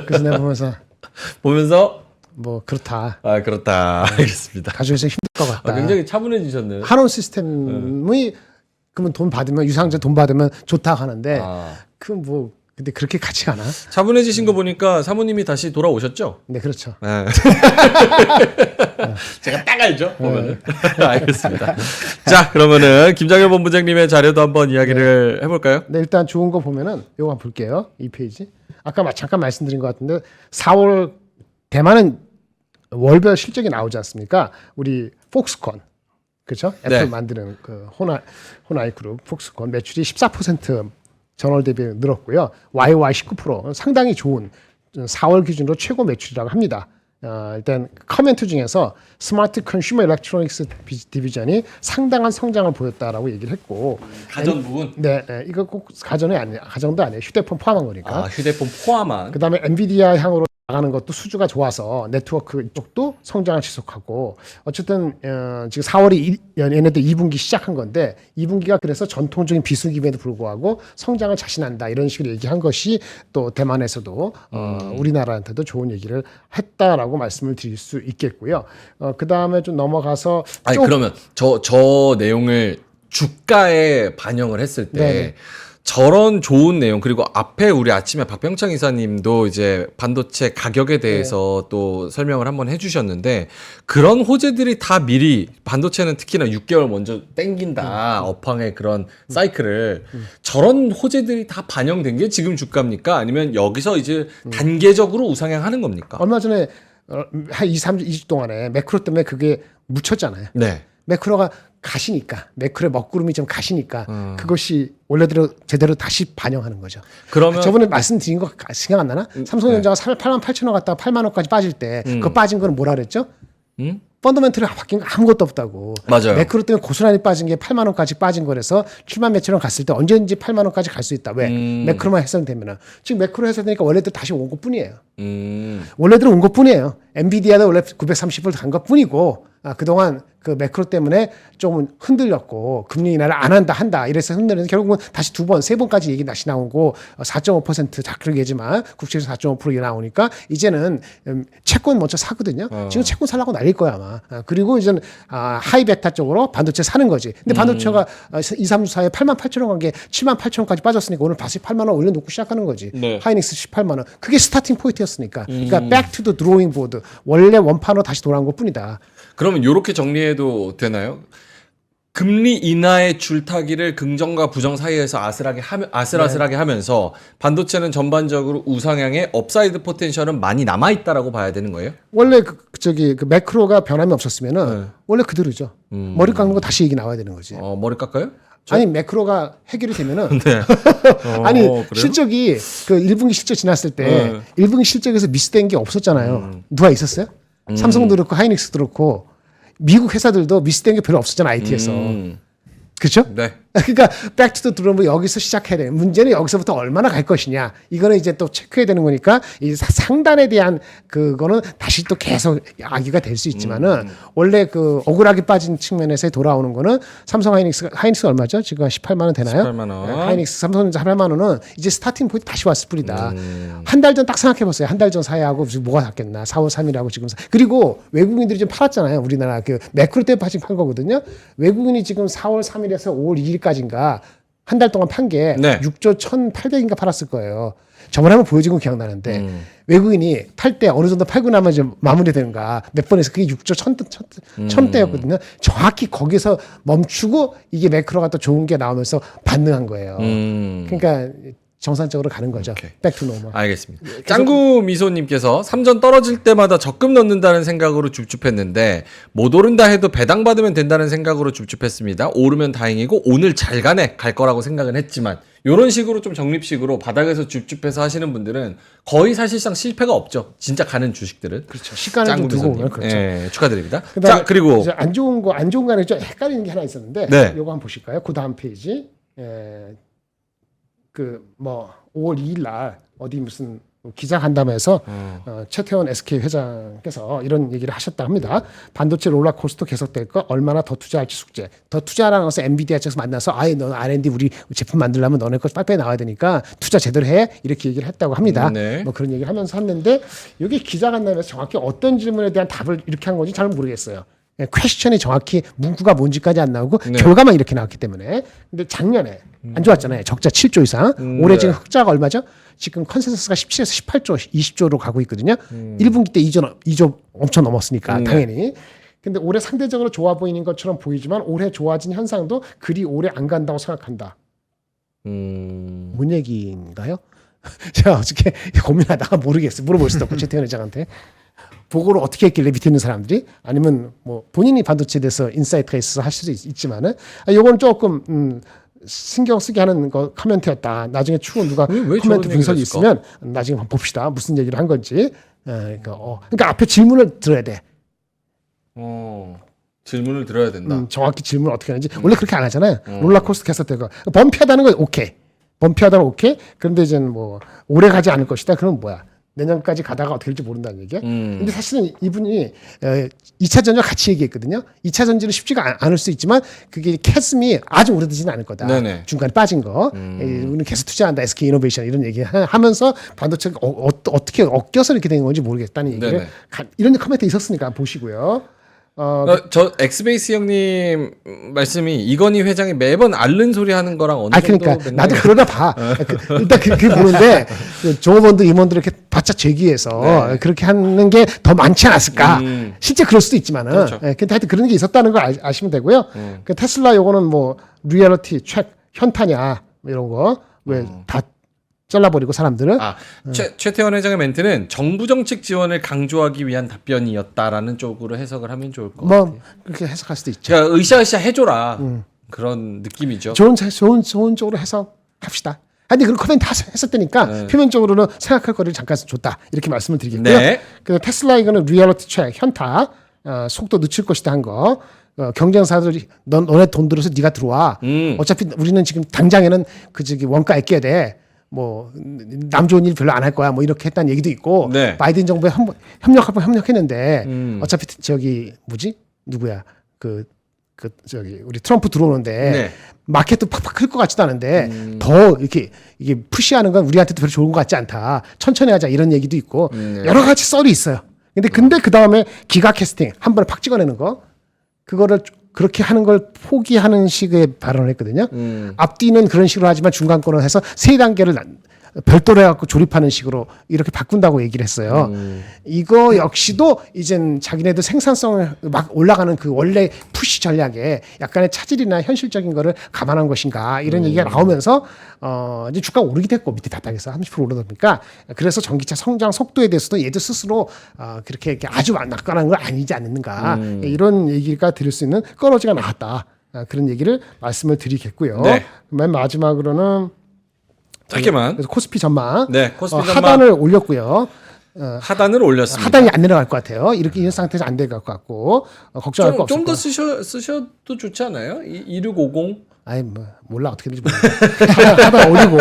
그래서 내가 보면서 뭐 그렇다. 그렇다. 알겠습니다. 가족에서 힘들 것 같다. 굉장히 차분해지셨네요. 한원 시스템이 그러면 돈 받으면 유상증 돈 받으면 좋다 하는데 그 뭐 근데 그렇게 가치가 않아. 차분해지신 거 보니까 사모님이 다시 돌아오셨죠? 네, 그렇죠. 네. 제가 딱 알죠? 보면은. 알겠습니다. 자, 그러면은 김장현 본부장님의 자료도 한번 이야기를 해볼까요? 네, 일단 좋은 거 보면은 요거 한번 볼게요. 이 페이지. 아까 잠깐 말씀드린 것 같은데 4월 대만은 월별 실적이 나오지 않습니까? 우리 폭스콘. 그렇죠? 애플 만드는 그 호나이 그룹 폭스콘 매출이 14% 전월 대비 늘었고요. YY 19% 상당히 좋은 4월 기준으로 최고 매출이라고 합니다. 일단 커멘트 중에서 스마트 컨슈머 일렉트로닉스 디비전이 상당한 성장을 보였다라고 얘기를 했고 가전 부분? 네, 이거 꼭 가전이 아니에요. 가전도 아니에요. 휴대폰 포함한 거니까. 휴대폰 포함한. 그다음에 엔비디아 향으로 나가는 것도 수주가 좋아서 네트워크 쪽도 성장을 지속하고 어쨌든 지금 4월이 얘네들 2분기 시작한 건데 2분기가 그래서 전통적인 비수기임에도 불구하고 성장을 자신한다 이런 식으로 얘기한 것이 또 대만에서도 우리나라한테도 좋은 얘기를 했다라고 말씀을 드릴 수 있겠고요. 그다음에 좀 넘어가서 그러면 저 내용을 주가에 반영을 했을 때 네네. 저런 좋은 내용, 그리고 앞에 우리 아침에 박병창 이사님도 이제 반도체 가격에 대해서 또 설명을 한번 해주셨는데 그런 호재들이 다 미리 반도체는 특히나 6개월 먼저 땡긴다 업황의 그런 사이클을 저런 호재들이 다 반영된 게 지금 주가입니까? 아니면 여기서 이제 단계적으로 우상향하는 겁니까? 얼마 전에 한 2주 동안에 매크로 때문에 그게 묻혔잖아요. 네. 매크로가 가시니까 매크로의 먹구름이 좀 가시니까 그것이 원래대로 제대로 다시 반영하는 거죠. 그러면 저번에 말씀드린 거 생각 안 나나? 삼성전자가 8만 8천 원 갔다가 8만 원까지 빠질 때 그 빠진 거는 뭐라 그랬죠? 펀더멘털이 바뀐 거 아무것도 없다고. 맞아요. 매크로 때문에 고스란히 빠진 게 8만 원까지 빠진 거라서 7만 몇천 원 갔을 때 언제든지 8만 원까지 갈 수 있다. 왜? 매크로만 해소되면은. 지금 매크로 해소되니까 원래대로 다시 온 것뿐이에요. 원래대로 온 것뿐이에요. 엔비디아도 원래 930불 간 것뿐이고 그동안 그 매크로 때문에 좀 흔들렸고 금리 인하를 안 한다 이래서 흔들렸는데 결국은 다시 두 번, 세 번까지 얘기 다시 나오고 4.5% 다 그러게 하지만 국채에서 4.5% 나오니까 이제는 채권 먼저 사거든요. 지금 채권 살라고 날릴 거야 아마. 그리고 이제는 하이베타 쪽으로 반도체 사는 거지. 근데 반도체가 2, 3주 사이에 8만 8천 원 간 게 7만 8천 원까지 빠졌으니까 오늘 다시 8만 원 올려놓고 시작하는 거지. 네. 하이닉스 18만 원. 그게 스타팅 포인트였으니까. 그러니까 back to the drawing board. 원래 원판으로 다시 돌아온 것뿐이다. 그러면 이렇게 정리해도 되나요? 금리 인하의 줄타기를 긍정과 부정 사이에서 아슬아슬하게 하면서 반도체는 전반적으로 우상향의 업사이드 포텐셜은 많이 남아 있다라고 봐야 되는 거예요? 원래 그 매크로가 변함이 없었으면은 원래 그대로죠. 머리 깎는 거 다시 얘기 나와야 되는 거지. 머리 깎아요? 아니 매크로가 해결이 되면은 네. 아니 그래요? 실적이 그 1분기 실적 지났을 때 1분기 실적에서 미스된 게 없었잖아요. 누가 있었어요? 삼성도 그렇고 하이닉스도 그렇고 미국 회사들도 미스된 게 별로 없었잖아 IT에서. 그렇죠? 네. 그러니까 백투더 드럼은 여기서 시작해야 돼. 문제는 여기서부터 얼마나 갈 것이냐. 이거는 이제 또 체크해야 되는 거니까 이 상단에 대한 그거는 다시 또 계속 악의가 될 수 있지만은 원래 그 억울하게 빠진 측면에서 돌아오는 거는 삼성 하이닉스가 얼마죠? 지금 한 18만 원 되나요? 18만 원. 네, 하이닉스 삼성전자 8만 원은 이제 스타팅 포인트 다시 왔을 뿐이다. 한 달 전 딱 생각해 보세요. 한 달 전 사야하고 지금 뭐가 낫겠나? 4월 3일하고 지금 그리고 외국인들이 좀 팔았잖아요. 우리나라 그 매크로 때 빠진 판 거거든요. 외국인이 지금 4월 3일에서 5월 2일까지인가 한 달 동안 판 게 네. 6조 1,800인가 팔았을 거예요. 저번에 한번 보여준 거 기억나는데 외국인이 팔 때 어느 정도 팔고 나면 이제 마무리되는가 몇 번에서 그게 6조 1,000대였거든요. 정확히 거기서 멈추고 이게 매크로가 또 좋은 게 나오면서 반등한 거예요. 그러니까 정상적으로 가는 거죠. 백투 노멀. 알겠습니다. 짱구 미소님께서 삼전 떨어질 때마다 적금 넣는다는 생각으로 줍줍했는데 못 오른다 해도 배당 받으면 된다는 생각으로 줍줍했습니다. 오르면 다행이고 오늘 잘 가네 갈 거라고 생각은 했지만 이런 식으로 좀 적립식으로 바닥에서 줍줍해서 하시는 분들은 거의 사실상 실패가 없죠. 진짜 가는 주식들은. 그렇죠. 시간을 좀 두고 오면 그렇죠. 네, 축하드립니다. 그다음에 자 그리고 이제 안 좋은 거는 좀 헷갈리는 게 하나 있었는데 네. 요거 한번 보실까요? 그 다음 페이지. 그 뭐 5월 2일 날 어디 무슨 기자 간담회에서 최태원 SK 회장께서 이런 얘기를 하셨다 합니다. 반도체 롤러코스터 계속될 거 얼마나 더 투자할지 숙제. 더 투자하라는 것은 엔비디아 측에서 만나서 아예 너 R&D 우리 제품 만들려면 너네 거 빨리빨리 나와야 되니까 투자 제대로 해 이렇게 얘기를 했다고 합니다. 네. 뭐 그런 얘기를 하면서 했는데 여기 기자 간담회에서 정확히 어떤 질문에 대한 답을 이렇게 한 건지 잘 모르겠어요. 퀘스천이 정확히 문구가 뭔지까지 안 나오고 결과만 이렇게 나왔기 때문에. 근데 작년에 안 좋았잖아요. 적자 7조 이상. 올해 지금 흑자가 얼마죠? 지금 컨센서스가 17에서 18조, 20조로 가고 있거든요. 1분기 때 2조 엄청 넘었으니까 당연히. 근데 올해 상대적으로 좋아 보이는 것처럼 보이지만 올해 좋아진 현상도 그리 오래 안 간다고 생각한다. 뭔 얘기인가요? 제가 어저께 고민하다가 모르겠어요. 물어볼 수도 없고 최태원 회장한테. 보고를 어떻게 했길래 밑에 있는 사람들이 아니면 뭐 본인이 반도체에 대해서 인사이트가 있어서 할 수도 있지만은 요건 조금 신경 쓰게 하는 거 코멘트였다. 나중에 추후 누가 코멘트 분석이 있으면 나중에 한번 봅시다. 무슨 얘기를 한 건지. 그러니까 앞에 질문을 들어야 돼. 질문을 들어야 된다. 정확히 질문을 어떻게 하는지 원래 그렇게 안 하잖아요. 롤러코스터 계속되고 범피하다는 건 오케이. 범피하다는 오케이. 그런데 이제 뭐 오래 가지 않을 것이다. 그럼 뭐야? 내년까지 가다가 어떻게 될지 모른다는 얘기야. 근데 사실은 이분이 2차 전지와 같이 얘기했거든요. 2차 전지는 쉽지가 않을 수 있지만 그게 캐스미 아주 오래되지는 않을 거다. 네네. 중간에 빠진 거. 우리는 계속 투자한다. SK 이노베이션 이런 얘기 하면서 반도체가 어떻게 엮여서 이렇게 된 건지 모르겠다는 얘기를 이런 코멘트 있었으니까 보시고요. 저 엑스베이스 형님 말씀이 이건희 회장이 매번 앓는 소리 하는 거랑 어느 정도 그러니까 나도 그러다 봐. 일단 그게 보는데 종업원들 임원들 이렇게 바짝 제기해서 그렇게 하는 게 더 많지 않았을까. 실제 그럴 수도 있지만은. 그렇죠. 근데 하여튼 그런 게 있었다는 걸 아시면 되고요. 그 테슬라 요거는 뭐 리얼리티 책 현타냐 이런 거 왜 다 잘라버리고 사람들을. 최태원 회장의 멘트는 정부 정책 지원을 강조하기 위한 답변이었다라는 쪽으로 해석을 하면 좋을 것 같아요. 그렇게 해석할 수도 있죠. 제가 으쌰으쌰 해줘라 그런 느낌이죠. 좋은 쪽으로 해석합시다. 아니 그런 커맨트 했었다니까 표면적으로는 생각할 거리를 잠깐 줬다 이렇게 말씀을 드리겠고요. 네. 그 테슬라 이거는 리얼리티 체크 현타 속도 늦출 것이다 한 거. 경쟁사들이 너네 돈 들어서 네가 들어와. 어차피 우리는 지금 당장에는 원가 아껴야 돼. 뭐 남 좋은 일 별로 안 할 거야. 뭐 이렇게 했다는 얘기도 있고. 네. 바이든 정부에 협력했는데 어차피 누구야 우리 트럼프 들어오는데 네. 마켓도 팍팍 클 것 같지도 않은데 더 이렇게 이게 푸시하는 건 우리한테도 별로 좋은 것 같지 않다. 천천히 하자 이런 얘기도 있고 여러 가지 썰이 있어요. 근데 그 다음에 기가 캐스팅 한 번에 팍 찍어내는 거 그거를 그렇게 하는 걸 포기하는 식의 발언을 했거든요. 앞뒤는 그런 식으로 하지만 중간 거는 해서 세 단계를 별도로 해갖고 조립하는 식으로 이렇게 바꾼다고 얘기를 했어요. 이거 역시도 이젠 자기네들 생산성을 막 올라가는 그 원래 푸시 전략에 약간의 차질이나 현실적인 거를 감안한 것인가 이런 얘기가 나오면서 이제 주가가 오르기도 했고 밑에 바닥에서 30% 오르다 보니까 그래서 전기차 성장 속도에 대해서도 얘도 스스로 그렇게 아주 낙관한 건 아니지 않는가 이런 얘기가 들을 수 있는 꺼러지가 나왔다. 그런 얘기를 말씀을 드리겠고요. 네. 맨 마지막으로는 짧게만. 그래서 코스피 전망. 네, 코스피 전망. 하단을 올렸고요. 하단을 올렸습니다. 하단이 안 내려갈 것 같아요. 이렇게 이런 상태에서 안 내려갈 것 같고 걱정할 거 없을 좀 더 거. 쓰셔도 좋지 않아요? 2650. 아이 몰라 어떻게 되는지 모르겠어. 하단 올리고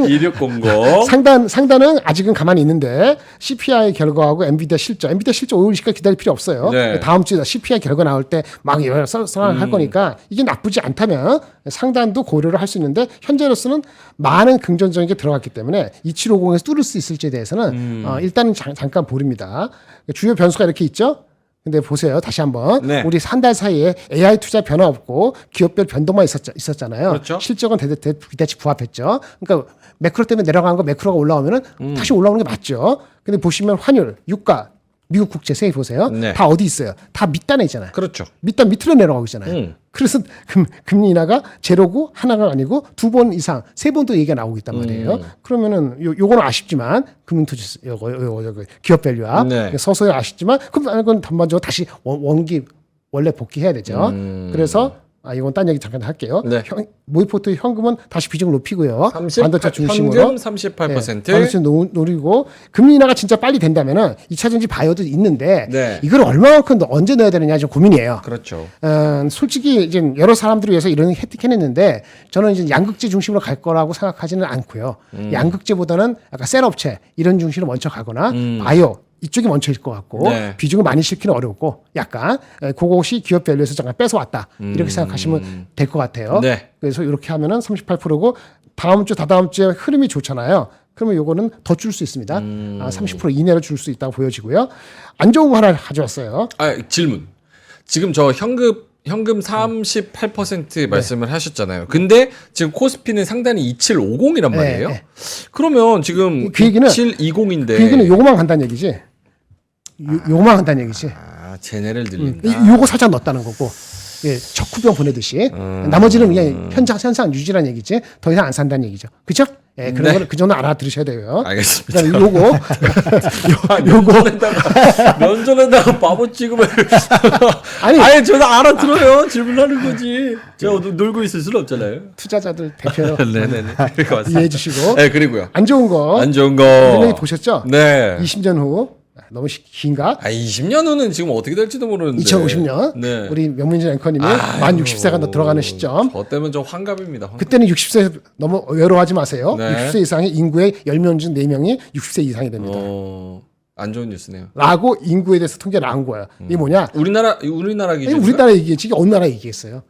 2600. 상단은 아직은 가만히 있는데 CPI 결과하고 엔비디아 실적 오일 시까지 기다릴 필요 없어요. 네. 다음 주에 CPI 결과 나올 때 막 할 거니까 이게 나쁘지 않다면 상단도 고려를 할 수 있는데 현재로서는 많은 긍정적인 게 들어갔기 때문에 2750에서 뚫을 수 있을지에 대해서는 일단은 잠깐 보립니다. 주요 변수가 이렇게 있죠. 근데 보세요. 다시 한번. 네. 우리 한 달 사이에 AI 투자 변화 없고 기업별 변동만 있었잖아요. 그렇죠. 실적은 기대치 부합했죠. 그러니까 매크로 때문에 내려간 거 매크로가 올라오면은 다시 올라오는 게 맞죠. 근데 보시면 환율, 유가, 미국 국채 세계 보세요. 네. 다 어디 있어요? 다 밑단에 있잖아요. 그렇죠. 밑단 밑으로 내려가고 있잖아요. 그래서 금리 인하가 제로고 하나가 아니고 2번 이상, 3번도 얘기가 나오고 있단 말이에요. 그러면은 요거는 아쉽지만 금융투자 기업 밸류와 네. 서서히 아쉽지만 그건 전반적으로 다시 원래 복귀해야 되죠. 그래서 이건 딴 얘기 잠깐 할게요. 네. 모의포트 현금은 다시 비중을 높이고요. 반도체 중심으로. 현금 38%. 반도체 노리고 금리 인하가 진짜 빨리 된다면은 2차전지 바이오도 있는데 네. 이걸 얼마만큼 언제 넣어야 되느냐 좀 고민이에요. 그렇죠. 솔직히 이제 여러 사람들을 위해서 이런 혜택해냈는데 저는 이제 양극재 중심으로 갈 거라고 생각하지는 않고요. 양극재보다는 약간 셀 업체 이런 중심으로 먼저 가거나 바이오 이쪽이 먼저일 것 같고 네. 비중을 많이 싣기는 어렵고 약간 그것이 기업 밸류에서 잠깐 뺏어왔다 이렇게 생각하시면 될 것 같아요. 네. 그래서 이렇게 하면은 38%고 다음 주 다다음 주에 흐름이 좋잖아요. 그러면 요거는 더 줄 수 있습니다. 30% 이내로 줄 수 있다고 보여지고요. 안 좋은 거 하나 가져왔어요. 질문. 지금 저 현금 38% 말씀을 하셨잖아요. 근데 지금 코스피는 상단이 2750이란 말이에요. 네. 그러면 지금 그 얘기는 2720인데 그 얘기는 요거만 간다는 얘기지. 요거만 간다는 얘기지. 쟤네를 늘린다. 요거 살짝 넣었다는 거고. 예, 적후병 보내듯이 나머지는 그냥 현상 유지라는 얘기지 더 이상 안 산다는 얘기죠. 그죠? 예, 그런 거는 그 정도 알아들으셔야 돼요. 알겠습니다. 그다음에 요거 면전에다가 바보 취급을 아니 저는 알아들어요. 질문하는 거지. 제가 놀고 있을 수는 없잖아요. 투자자들 대표로 네네네. 이해해 주시고 네, 그리고요. 안 좋은 거 안 좋은 거. 분명히 보셨죠? 네. 20년 후 너무 긴가? 20년 후는 지금 어떻게 될지도 모르는데. 2050년 네. 우리 명민준 앵커님이 만 60세가 더 들어가는 시점. 저 때문에 좀 환갑입니다. 그때는 60세 너무 외로워하지 마세요. 네. 60세 이상의 인구의 10명 중 4명이 60세 이상이 됩니다. 안 좋은 뉴스네요. 라고 인구에 대해서 통계를 나온 거야. 이게 뭐냐? 우리나라 기준. 우리나라 얘기했지. 이게 어느 나라 얘기했어요.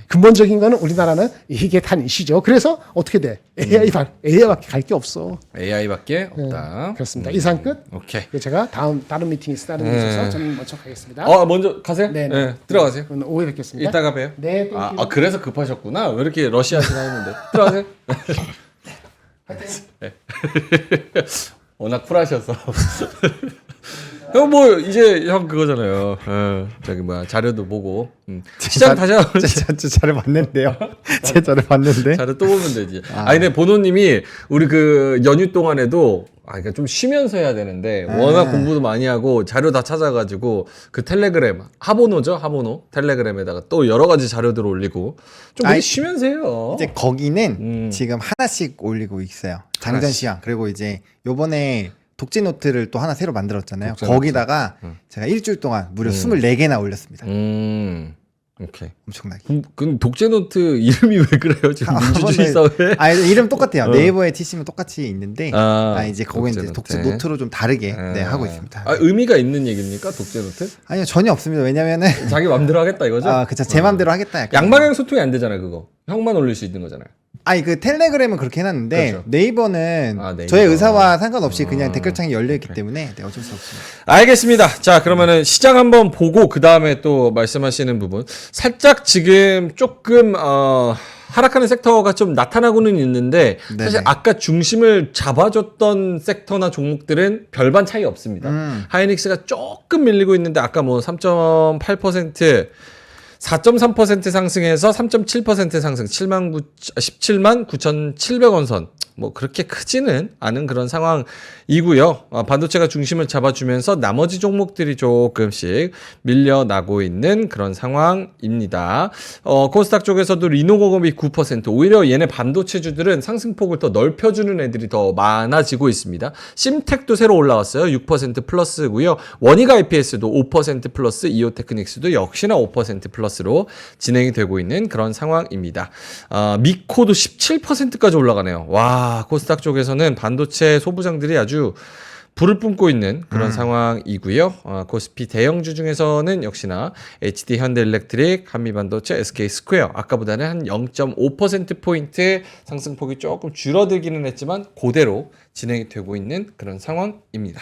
근본적인 거는 우리나라는 이게 단 이시죠. 그래서 어떻게 돼? AI밖에 갈 게 없어. AI밖에 없다. 그렇습니다. 이상 끝. 오케이. 제가 다른 미팅이 다른 게 있어서 저는 먼저 가겠습니다. 먼저 가세요? 네. 들어가세요. 오늘 오후에 뵙겠습니다. 이따가 봬요. 네. 땡큐. 그래서 급하셨구나. 왜 이렇게 러시아시나 했는데. 들어가세요. 네. 워낙 쿨하셔서. 형 뭐 이제 형 그거잖아요. 저기 뭐야 자료도 보고 시장 다시 한번 제 자료 봤는데요. 제 자료 봤는데. 자료 또 보면 되지. 아니 근데 보노님이 우리 그 연휴 동안에도 그러니까 좀 쉬면서 해야 되는데 워낙 공부도 많이 하고 자료 다 찾아가지고 그 텔레그램 하보노죠 하보노 텔레그램에다가 또 여러 가지 자료들 올리고 좀 많이 쉬면서 해요. 이제 거기는 지금 하나씩 올리고 있어요. 장전 시황. 그리고 이제 요번에 독재 노트를 또 하나 새로 만들었잖아요. 독재 거기다가 제가 일주일 동안 무려 24개나 올렸습니다. 오케이. 엄청나게. 그 독재 노트 이름이 왜 그래요? 지금 민주주의 사회? 이름 똑같아요. 네이버에 치시면 똑같이 있는데 이제 거기 이제 독재 노트. 노트로 좀 다르게 하고 있습니다. 의미가 있는 얘기입니까? 독재 노트? 아니요, 전혀 없습니다. 왜냐면은 자기 맘대로 하겠다 이거죠? 그쵸. 제 맘대로 하겠다. 약간. 양방향 소통이 안 되잖아요, 그거. 형만 올릴 수 있는 거잖아요. 그 텔레그램은 그렇게 해놨는데 그렇죠. 네이버는 네이버. 저의 의사와 상관없이 그냥 댓글창이 열려있기 때문에 어쩔 수 없습니다. 알겠습니다. 자, 그러면은 시장 한번 보고 그 다음에 또 말씀하시는 부분. 살짝 지금 조금 하락하는 섹터가 좀 나타나고는 있는데 사실 네네. 아까 중심을 잡아줬던 섹터나 종목들은 별반 차이 없습니다. 하이닉스가 조금 밀리고 있는데 아까 뭐 3.8% 4.3% 상승해서 3.7% 상승, 17만 9,700원 선. 뭐 그렇게 크지는 않은 그런 상황이고요. 반도체가 중심을 잡아주면서 나머지 종목들이 조금씩 밀려나고 있는 그런 상황입니다. 코스닥 쪽에서도 리노공업이 9%, 오히려 얘네 반도체주들은 상승폭을 더 넓혀주는 애들이 더 많아지고 있습니다. 심텍도 새로 올라왔어요. 6% 플러스고요. 원익 IPS도 5% 플러스, 이오테크닉스도 역시나 5% 플러스로 진행이 되고 있는 그런 상황입니다. 미코도 17%까지 올라가네요. 와, 코스닥 쪽에서는 반도체 소부장들이 아주 불을 뿜고 있는 그런 상황이고요. 코스피 대형주 중에서는 역시나 HD 현대일렉트릭, 한미반도체, SK스퀘어 아까보다는 한 0.5%포인트 상승폭이 조금 줄어들기는 했지만 그대로 진행이 되고 있는 그런 상황입니다.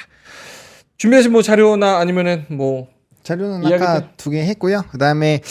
준비하신 뭐 자료나 아니면은 뭐 자료는 이야기들? 아까 2개 했고요. 그다음에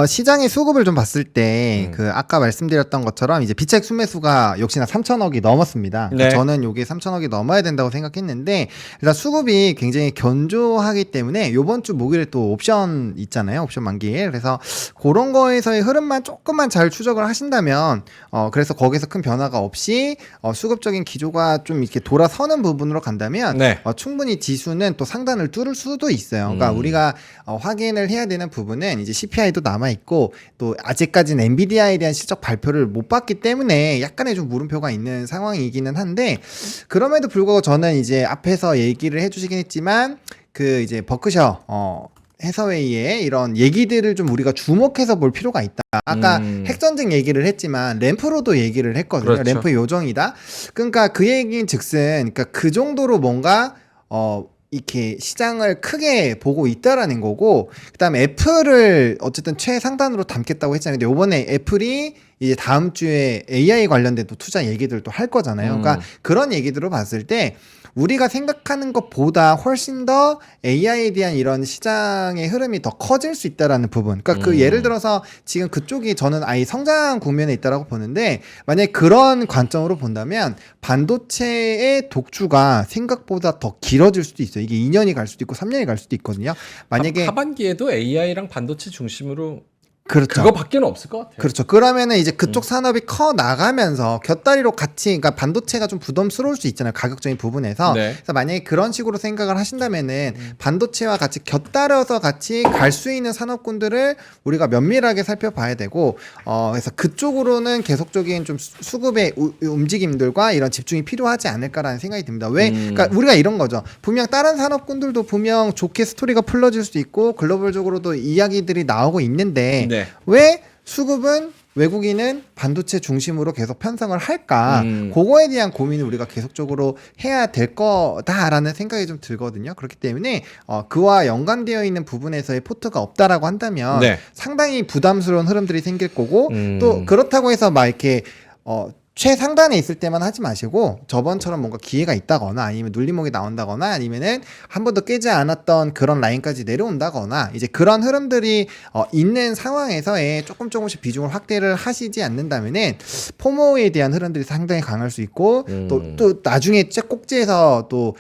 시장의 수급을 좀 봤을 때 그 아까 말씀드렸던 것처럼 이제 비책 순매수가 역시나 3천억이 넘었습니다. 네. 저는 요게 3천억이 넘어야 된다고 생각했는데 일단 수급이 굉장히 견조하기 때문에 요번 주 목요일에 또 옵션 있잖아요. 옵션 만기일. 그래서 그런 거에서의 흐름만 조금만 잘 추적을 하신다면 그래서 거기서 큰 변화가 없이 수급적인 기조가 좀 이렇게 돌아서는 부분으로 간다면 네. 충분히 지수는 또 상단을 뚫을 수도 있어요. 그러니까 우리가 확인을 해야 되는 부분은 이제 CPI도 남아 있고 또 아직까지는 엔비디아에 대한 실적 발표를 못 봤기 때문에 약간의 좀 물음표가 있는 상황이기는 한데 그럼에도 불구하고 저는 이제 앞에서 얘기를 해주시긴 했지만 그 이제 버크셔 해서웨이의 이런 얘기들을 좀 우리가 주목해서 볼 필요가 있다. 아까 핵전쟁 얘기를 했지만 램프로도 얘기를 했거든요. 그렇죠. 램프 요정이다. 그러니까 그 얘기인 즉슨 그러니까 그 정도로 뭔가 이렇게 시장을 크게 보고 있다라는 거고 그다음에 애플을 어쨌든 최상단으로 담겠다고 했잖아요. 근데 이번에 애플이 이제 다음 주에 AI 관련된 또 투자 얘기들도 할 거잖아요. 그러니까 그런 얘기들을 봤을 때 우리가 생각하는 것보다 훨씬 더 AI에 대한 이런 시장의 흐름이 더 커질 수 있다라는 부분. 그러니까 그 예를 들어서 지금 그쪽이 저는 아예 성장 국면에 있다라고 보는데 만약에 그런 관점으로 본다면 반도체의 독주가 생각보다 더 길어질 수도 있어요. 이게 2년이 갈 수도 있고 3년이 갈 수도 있거든요. 만약에 하반기에도 AI랑 반도체 중심으로 그렇죠. 그거밖에는 없을 것 같아요. 그렇죠. 그러면은 이제 그쪽 산업이 커 나가면서 곁다리로 같이, 그러니까 반도체가 좀 부담스러울 수 있잖아요. 가격적인 부분에서. 네. 그래서 만약에 그런 식으로 생각을 하신다면은 반도체와 같이 곁다려서 같이 갈 수 있는 산업군들을 우리가 면밀하게 살펴봐야 되고, 그래서 그쪽으로는 계속적인 좀 수급의 움직임들과 이런 집중이 필요하지 않을까라는 생각이 듭니다. 왜? 그러니까 우리가 이런 거죠. 분명 다른 산업군들도 분명 좋게 스토리가 풀려질 수도 있고, 글로벌적으로도 이야기들이 나오고 있는데, 네. 왜 수급은 외국인은 반도체 중심으로 계속 편성을 할까? 그거에 대한 고민을 우리가 계속적으로 해야 될 거다라는 생각이 좀 들거든요. 그렇기 때문에 그와 연관되어 있는 부분에서의 포트가 없다라고 한다면 네. 상당히 부담스러운 흐름들이 생길 거고 또 그렇다고 해서 막 이렇게 최상단에 있을 때만 하지 마시고 저번처럼 뭔가 기회가 있다거나 아니면 눌림목이 나온다거나 아니면은 한 번도 깨지 않았던 그런 라인까지 내려온다거나 이제 그런 흐름들이 있는 상황에서의 조금씩 비중을 확대를 하시지 않는다면은 포모에 대한 흐름들이 상당히 강할 수 있고 또 나중에 꼭지에서 또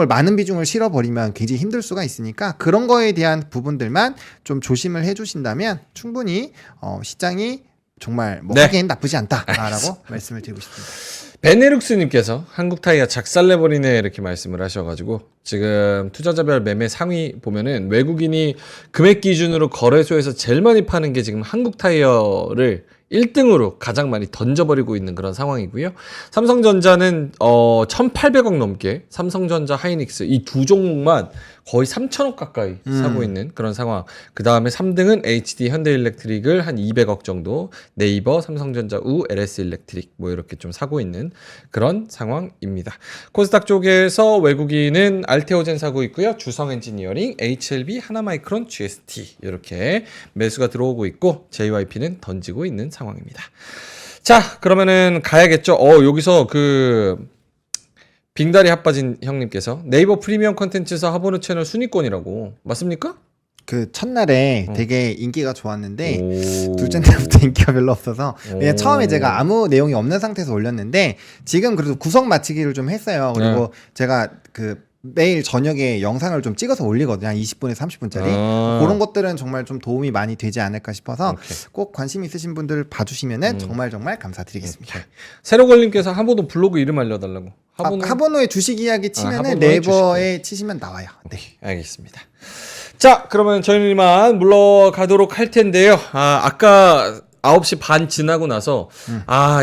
많은 비중을 실어버리면 굉장히 힘들 수가 있으니까 그런 거에 대한 부분들만 좀 조심을 해주신다면 충분히 시장이 정말 뭐 네. 하기엔 나쁘지 않다라고 말씀을 드리고 싶습니다. 베네룩스님께서 한국 타이어 작살내버리네 이렇게 말씀을 하셔가지고 지금 투자자별 매매 상위 보면은 외국인이 금액 기준으로 거래소에서 제일 많이 파는 게 지금 한국 타이어를 1등으로 가장 많이 던져버리고 있는 그런 상황이고요. 삼성전자는 1,800억 넘게 삼성전자 하이닉스 이 두 종목만 거의 3천억 가까이 사고 있는 그런 상황. 그 다음에 3등은 HD 현대일렉트릭을 한 200억 정도, 네이버, 삼성전자 우, LS일렉트릭 뭐 이렇게 좀 사고 있는 그런 상황입니다. 코스닥 쪽에서 외국인은 알테오젠 사고 있고요. 주성엔지니어링, HLB, 하나마이크론, GST 이렇게 매수가 들어오고 있고 JYP는 던지고 있는 상황입니다. 자, 그러면은 가야겠죠. 여기서 빙다리 핫빠진 형님께서 네이버 프리미엄 콘텐츠사 하보는 채널 순위권이라고 맞습니까? 그 첫날에 되게 인기가 좋았는데 둘째 날부터 인기가 별로 없어서 그냥 처음에 제가 아무 내용이 없는 상태에서 올렸는데 지금 그래도 구성 맞추기를 좀 했어요. 그리고 제가 매일 저녁에 영상을 좀 찍어서 올리거든요. 한 20분에서 30분짜리. 그런 것들은 정말 좀 도움이 많이 되지 않을까 싶어서 꼭 관심 있으신 분들 봐주시면은 정말 감사드리겠습니다. 세로걸님께서 하보도 블로그 이름 알려달라고. 하보노의 주식 이야기 치면은 네이버에 치시면 나와요. 네, 알겠습니다. 자, 그러면 저희는 이만 물러가도록 할 텐데요. 아까 9시 반 지나고 나서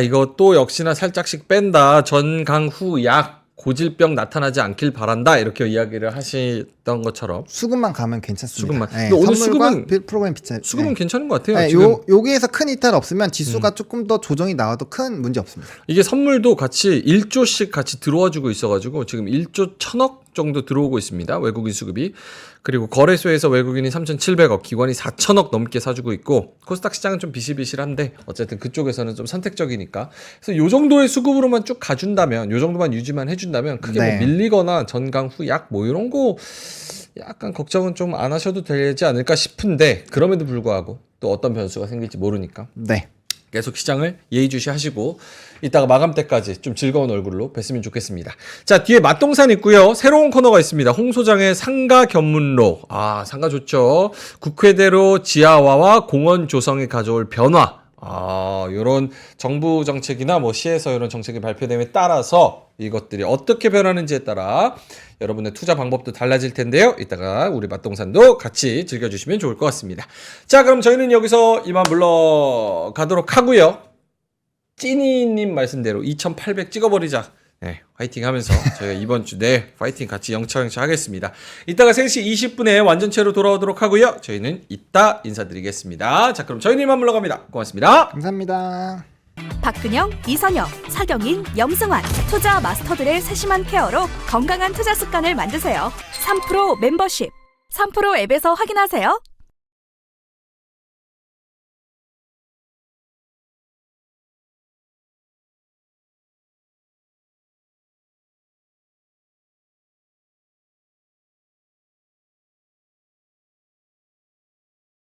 이거 또 역시나 살짝씩 뺀다. 전강후 약 고질병 나타나지 않길 바란다 이렇게 이야기를 하시던 것처럼 수급만 가면 괜찮습니다. 수급만. 네, 근데 오늘 수급은 프로그램 비차. 수급은 괜찮은 것 같아요. 네, 지금 여기에서 큰 이탈 없으면 지수가 조금 더 조정이 나와도 큰 문제 없습니다. 이게 선물도 같이 1조씩 같이 들어와주고 있어가지고 지금 1조 1,000억 정도 들어오고 있습니다. 외국인 수급이. 그리고 거래소에서 외국인이 3,700억, 기관이 4,000억 넘게 사주고 있고 코스닥 시장은 좀 비실비실한데 어쨌든 그쪽에서는 좀 선택적이니까 그래서 요 정도의 수급으로만 쭉 가준다면 요 정도만 유지만 해준다면 크게 뭐 밀리거나 전강 후약 뭐 이런 거 약간 걱정은 좀 안 하셔도 되지 않을까 싶은데 그럼에도 불구하고 또 어떤 변수가 생길지 모르니까 네. 계속 시장을 예의주시하시고 이따가 마감 때까지 좀 즐거운 얼굴로 뵀으면 좋겠습니다. 자, 뒤에 맛동산 있고요. 새로운 코너가 있습니다. 홍 소장의 상가 견문로. 상가 좋죠. 국회대로 지하화와 공원 조성에 가져올 변화. 요런 정부 정책이나 뭐 시에서 이런 정책이 발표됨에 따라서 이것들이 어떻게 변하는지에 따라 여러분의 투자 방법도 달라질 텐데요. 이따가 우리 맛동산도 같이 즐겨주시면 좋을 것 같습니다. 자, 그럼 저희는 여기서 이만 물러가도록 하고요. 찐이님 말씀대로 2,800 찍어버리자. 네, 화이팅 하면서 저희가 이번 주 파이팅 같이 영차 하겠습니다. 이따가 3시 20분에 완전체로 돌아오도록 하고요. 저희는 이따 인사드리겠습니다. 자, 그럼 저희는 이만 물러갑니다. 고맙습니다. 감사합니다. 박근영, 이선영, 사경인, 염승환 투자 마스터들의 세심한 케어로 건강한 투자 습관을 만드세요. 3프로 멤버십 3프로 앱에서 확인하세요.